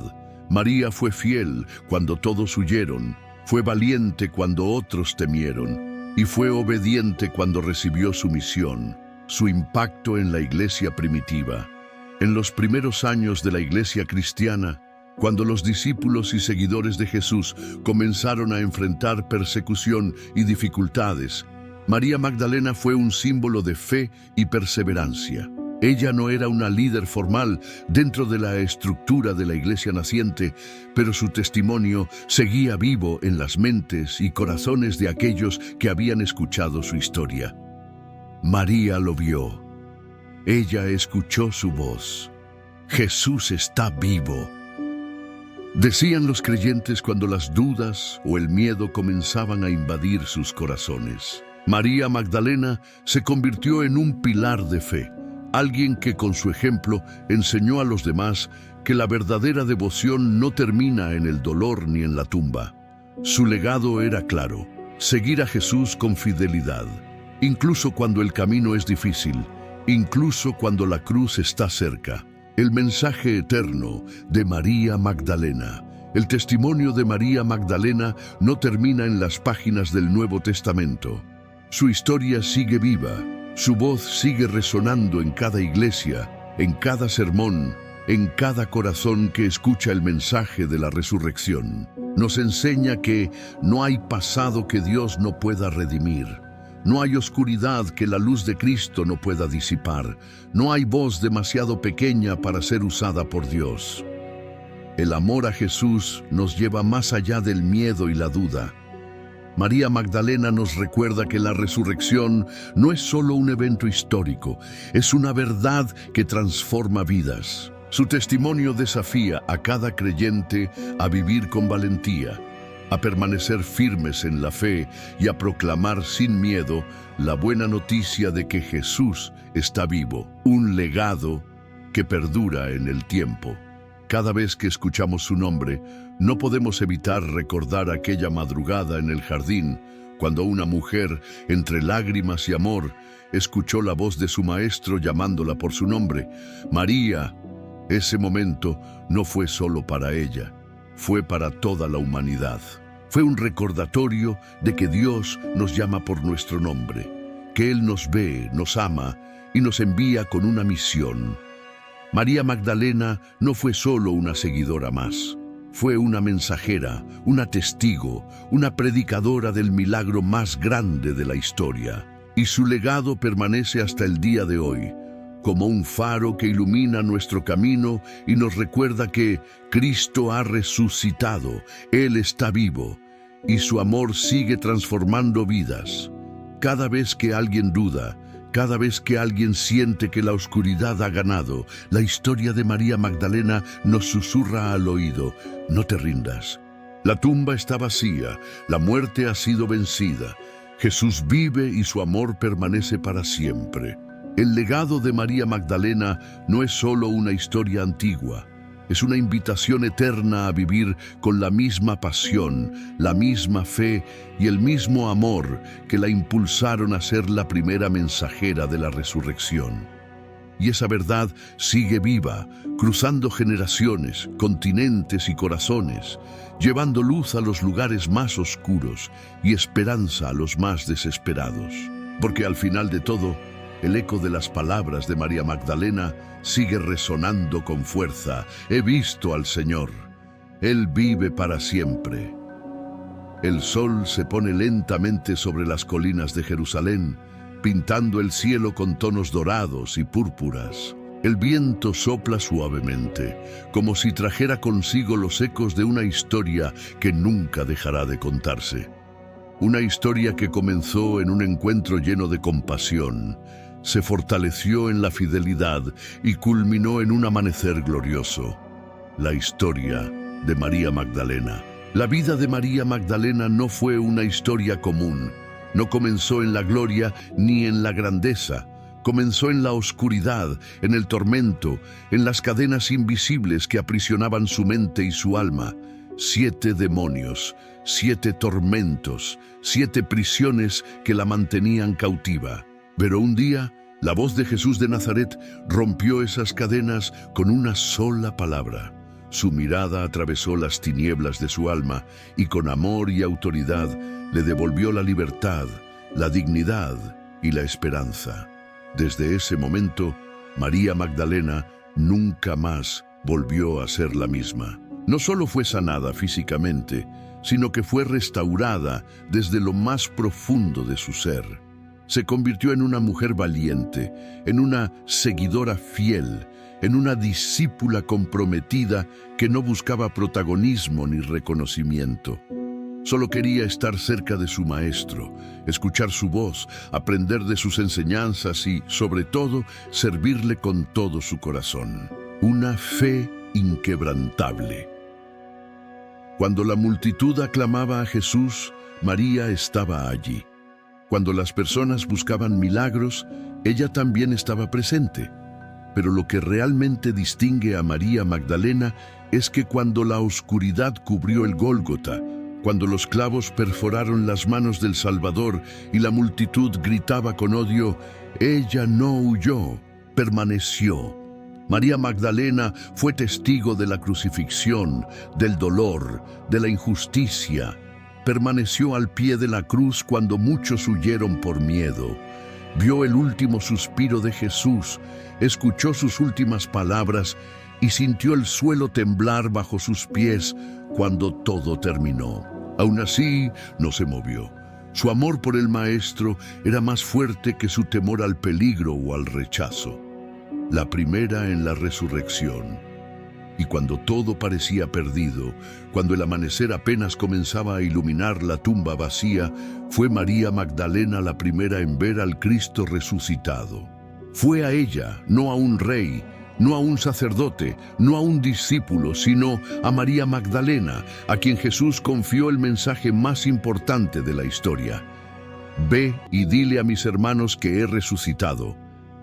María fue fiel cuando todos huyeron, fue valiente cuando otros temieron y fue obediente cuando recibió su misión, su impacto en la iglesia primitiva. En los primeros años de la iglesia cristiana, cuando los discípulos y seguidores de Jesús comenzaron a enfrentar persecución y dificultades, María Magdalena fue un símbolo de fe y perseverancia. Ella no era una líder formal dentro de la estructura de la iglesia naciente, pero su testimonio seguía vivo en las mentes y corazones de aquellos que habían escuchado su historia. María lo vio. Ella escuchó su voz. Jesús está vivo. Decían los creyentes cuando las dudas o el miedo comenzaban a invadir sus corazones. María Magdalena se convirtió en un pilar de fe, alguien que con su ejemplo enseñó a los demás que la verdadera devoción no termina en el dolor ni en la tumba. Su legado era claro: Seguir a Jesús con fidelidad, incluso cuando el camino es difícil, incluso cuando la cruz está cerca. El mensaje eterno de María Magdalena. El testimonio de María Magdalena no termina en las páginas del Nuevo Testamento. Su historia sigue viva, su voz sigue resonando en cada iglesia, en cada sermón, en cada corazón que escucha el mensaje de la resurrección. Nos enseña que no hay pasado que Dios no pueda redimir. No hay oscuridad que la luz de Cristo no pueda disipar. No hay voz demasiado pequeña para ser usada por Dios. El amor a Jesús nos lleva más allá del miedo y la duda. María Magdalena nos recuerda que la resurrección no es solo un evento histórico, es una verdad que transforma vidas. Su testimonio desafía a cada creyente a vivir con valentía, a permanecer firmes en la fe y a proclamar sin miedo la buena noticia de que Jesús está vivo, un legado que perdura en el tiempo. Cada vez que escuchamos su nombre, no podemos evitar recordar aquella madrugada en el jardín, cuando una mujer, entre lágrimas y amor, escuchó la voz de su maestro llamándola por su nombre. María. Ese momento no fue solo para ella, fue para toda la humanidad. Fue un recordatorio de que Dios nos llama por nuestro nombre, que Él nos ve, nos ama y nos envía con una misión. María Magdalena no fue solo una seguidora más, fue una mensajera, una testigo, una predicadora del milagro más grande de la historia. Y su legado permanece hasta el día de hoy, como un faro que ilumina nuestro camino y nos recuerda que Cristo ha resucitado, Él está vivo, y su amor sigue transformando vidas. Cada vez que alguien duda, cada vez que alguien siente que la oscuridad ha ganado, la historia de María Magdalena nos susurra al oído: no te rindas. La tumba está vacía, la muerte ha sido vencida. Jesús vive y su amor permanece para siempre. El legado de María Magdalena no es solo una historia antigua, es una invitación eterna a vivir con la misma pasión, la misma fe y el mismo amor que la impulsaron a ser la primera mensajera de la resurrección. Y esa verdad sigue viva, cruzando generaciones, continentes y corazones, llevando luz a los lugares más oscuros y esperanza a los más desesperados. Porque al final de todo, el eco de las palabras de María Magdalena sigue resonando con fuerza. He visto al Señor. Él vive para siempre. El sol se pone lentamente sobre las colinas de Jerusalén, pintando el cielo con tonos dorados y púrpuras. El viento sopla suavemente, como si trajera consigo los ecos de una historia que nunca dejará de contarse. Una historia que comenzó en un encuentro lleno de compasión, se fortaleció en la fidelidad y culminó en un amanecer glorioso. La historia de María Magdalena. La vida de María Magdalena no fue una historia común. No comenzó en la gloria ni en la grandeza. Comenzó en la oscuridad, en el tormento, en las cadenas invisibles que aprisionaban su mente y su alma. 7 demonios, 7 tormentos, 7 prisiones que la mantenían cautiva. Pero un día, la voz de Jesús de Nazaret rompió esas cadenas con una sola palabra. Su mirada atravesó las tinieblas de su alma y con amor y autoridad le devolvió la libertad, la dignidad y la esperanza. Desde ese momento, María Magdalena nunca más volvió a ser la misma. No solo fue sanada físicamente, sino que fue restaurada desde lo más profundo de su ser. Se convirtió en una mujer valiente, en una seguidora fiel, en una discípula comprometida que no buscaba protagonismo ni reconocimiento. Solo quería estar cerca de su maestro, escuchar su voz, aprender de sus enseñanzas y, sobre todo, servirle con todo su corazón. Una fe inquebrantable. Cuando la multitud aclamaba a Jesús, María estaba allí. Cuando las personas buscaban milagros, ella también estaba presente. Pero lo que realmente distingue a María Magdalena es que cuando la oscuridad cubrió el Gólgota, Cuando los clavos perforaron las manos del Salvador y la multitud gritaba con odio, ella no huyó, permaneció. María Magdalena fue testigo de la crucifixión, del dolor, de la injusticia. Permaneció al pie de la cruz cuando muchos huyeron por miedo. Vio el último suspiro de Jesús, escuchó sus últimas palabras y sintió el suelo temblar bajo sus pies cuando todo terminó. Aún así, no se movió. Su amor por el Maestro era más fuerte que su temor al peligro o al rechazo. La primera en la resurrección. Y cuando todo parecía perdido, cuando el amanecer apenas comenzaba a iluminar la tumba vacía, fue María Magdalena la primera en ver al Cristo resucitado. Fue a ella, no a un rey, no a un sacerdote, no a un discípulo, sino a María Magdalena, a quien Jesús confió el mensaje más importante de la historia. Ve y dile a mis hermanos que he resucitado.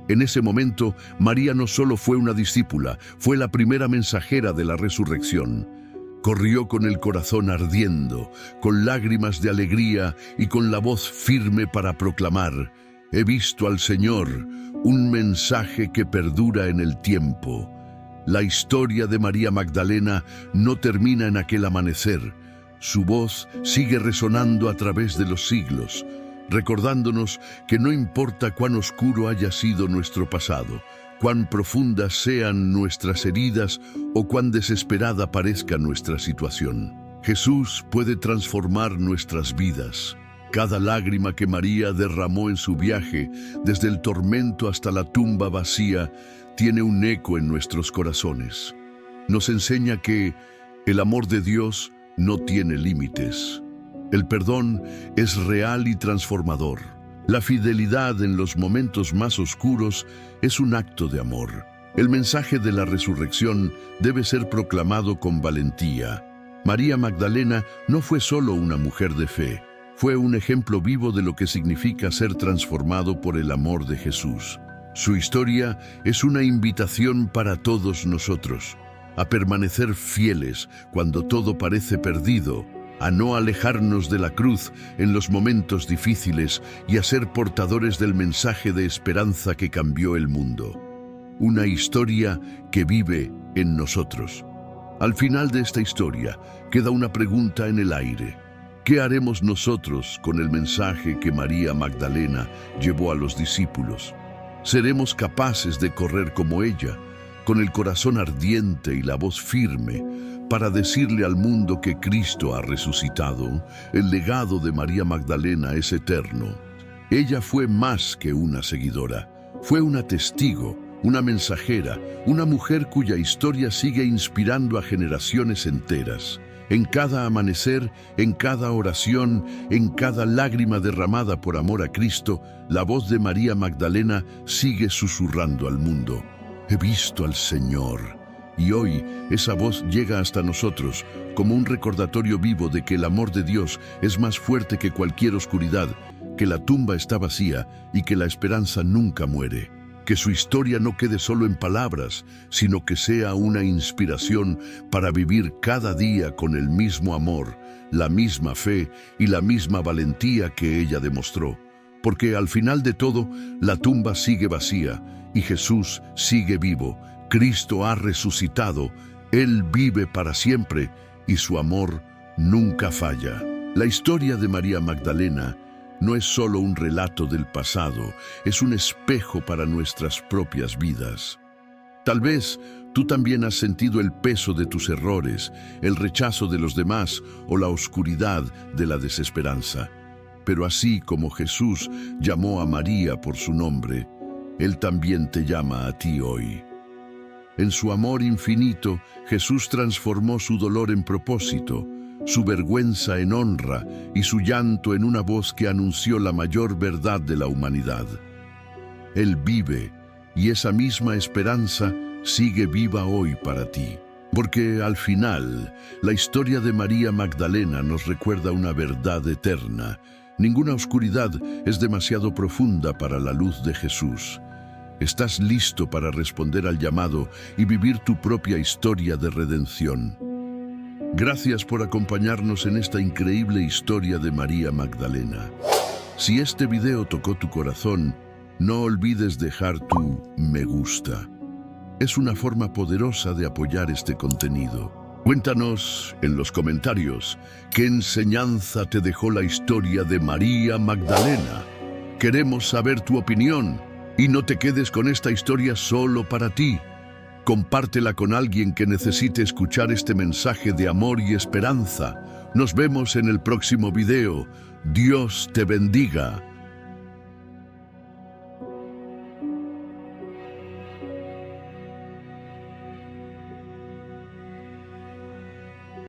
En ese momento, María no solo fue una discípula, fue la primera mensajera de la resurrección. Corrió con el corazón ardiendo, con lágrimas de alegría y con la voz firme para proclamar: he visto al Señor, un mensaje que perdura en el tiempo. La historia de María Magdalena no termina en aquel amanecer. Su voz sigue resonando a través de los siglos, recordándonos que no importa cuán oscuro haya sido nuestro pasado, cuán profundas sean nuestras heridas o cuán desesperada parezca nuestra situación, Jesús puede transformar nuestras vidas. Cada lágrima que María derramó en su viaje, desde el tormento hasta la tumba vacía, tiene un eco en nuestros corazones. Nos enseña que el amor de Dios no tiene límites. El perdón es real y transformador. La fidelidad en los momentos más oscuros es un acto de amor. El mensaje de la resurrección debe ser proclamado con valentía. María Magdalena no fue solo una mujer de fe. Fue un ejemplo vivo de lo que significa ser transformado por el amor de Jesús. Su historia es una invitación para todos nosotros a permanecer fieles cuando todo parece perdido, a no alejarnos de la cruz en los momentos difíciles y a ser portadores del mensaje de esperanza que cambió el mundo. Una historia que vive en nosotros. Al final de esta historia queda una pregunta en el aire. ¿Qué haremos nosotros con el mensaje que María Magdalena llevó a los discípulos? ¿Seremos capaces de correr como ella, con el corazón ardiente y la voz firme, para decirle al mundo que Cristo ha resucitado? El legado de María Magdalena es eterno. Ella fue más que una seguidora, fue una testigo, una mensajera, una mujer cuya historia sigue inspirando a generaciones enteras. En cada amanecer, en cada oración, en cada lágrima derramada por amor a Cristo, la voz de María Magdalena sigue susurrando al mundo: he visto al Señor. Y hoy esa voz llega hasta nosotros como un recordatorio vivo de que el amor de Dios es más fuerte que cualquier oscuridad, que la tumba está vacía y que la esperanza nunca muere. Que su historia no quede solo en palabras, sino que sea una inspiración para vivir cada día con el mismo amor, la misma fe y la misma valentía que ella demostró. Porque al final de todo, la tumba sigue vacía y Jesús sigue vivo. Cristo ha resucitado, Él vive para siempre y su amor nunca falla. La historia de María Magdalena no es solo un relato del pasado, es un espejo para nuestras propias vidas. Tal vez tú también has sentido el peso de tus errores, el rechazo de los demás o la oscuridad de la desesperanza. Pero así como Jesús llamó a María por su nombre, Él también te llama a ti hoy. En su amor infinito, Jesús transformó su dolor en propósito, su vergüenza en honra y su llanto en una voz que anunció la mayor verdad de la humanidad. Él vive y esa misma esperanza sigue viva hoy para ti. Porque al final, la historia de María Magdalena nos recuerda una verdad eterna. Ninguna oscuridad es demasiado profunda para la luz de Jesús. ¿Estás listo para responder al llamado y vivir tu propia historia de redención? Gracias por acompañarnos en esta increíble historia de María Magdalena. Si este video tocó tu corazón, no olvides dejar tu me gusta. Es una forma poderosa de apoyar este contenido. Cuéntanos en los comentarios qué enseñanza te dejó la historia de María Magdalena. Queremos saber tu opinión y no te quedes con esta historia solo para ti. Compártela con alguien que necesite escuchar este mensaje de amor y esperanza. Nos vemos en el próximo video. Dios te bendiga.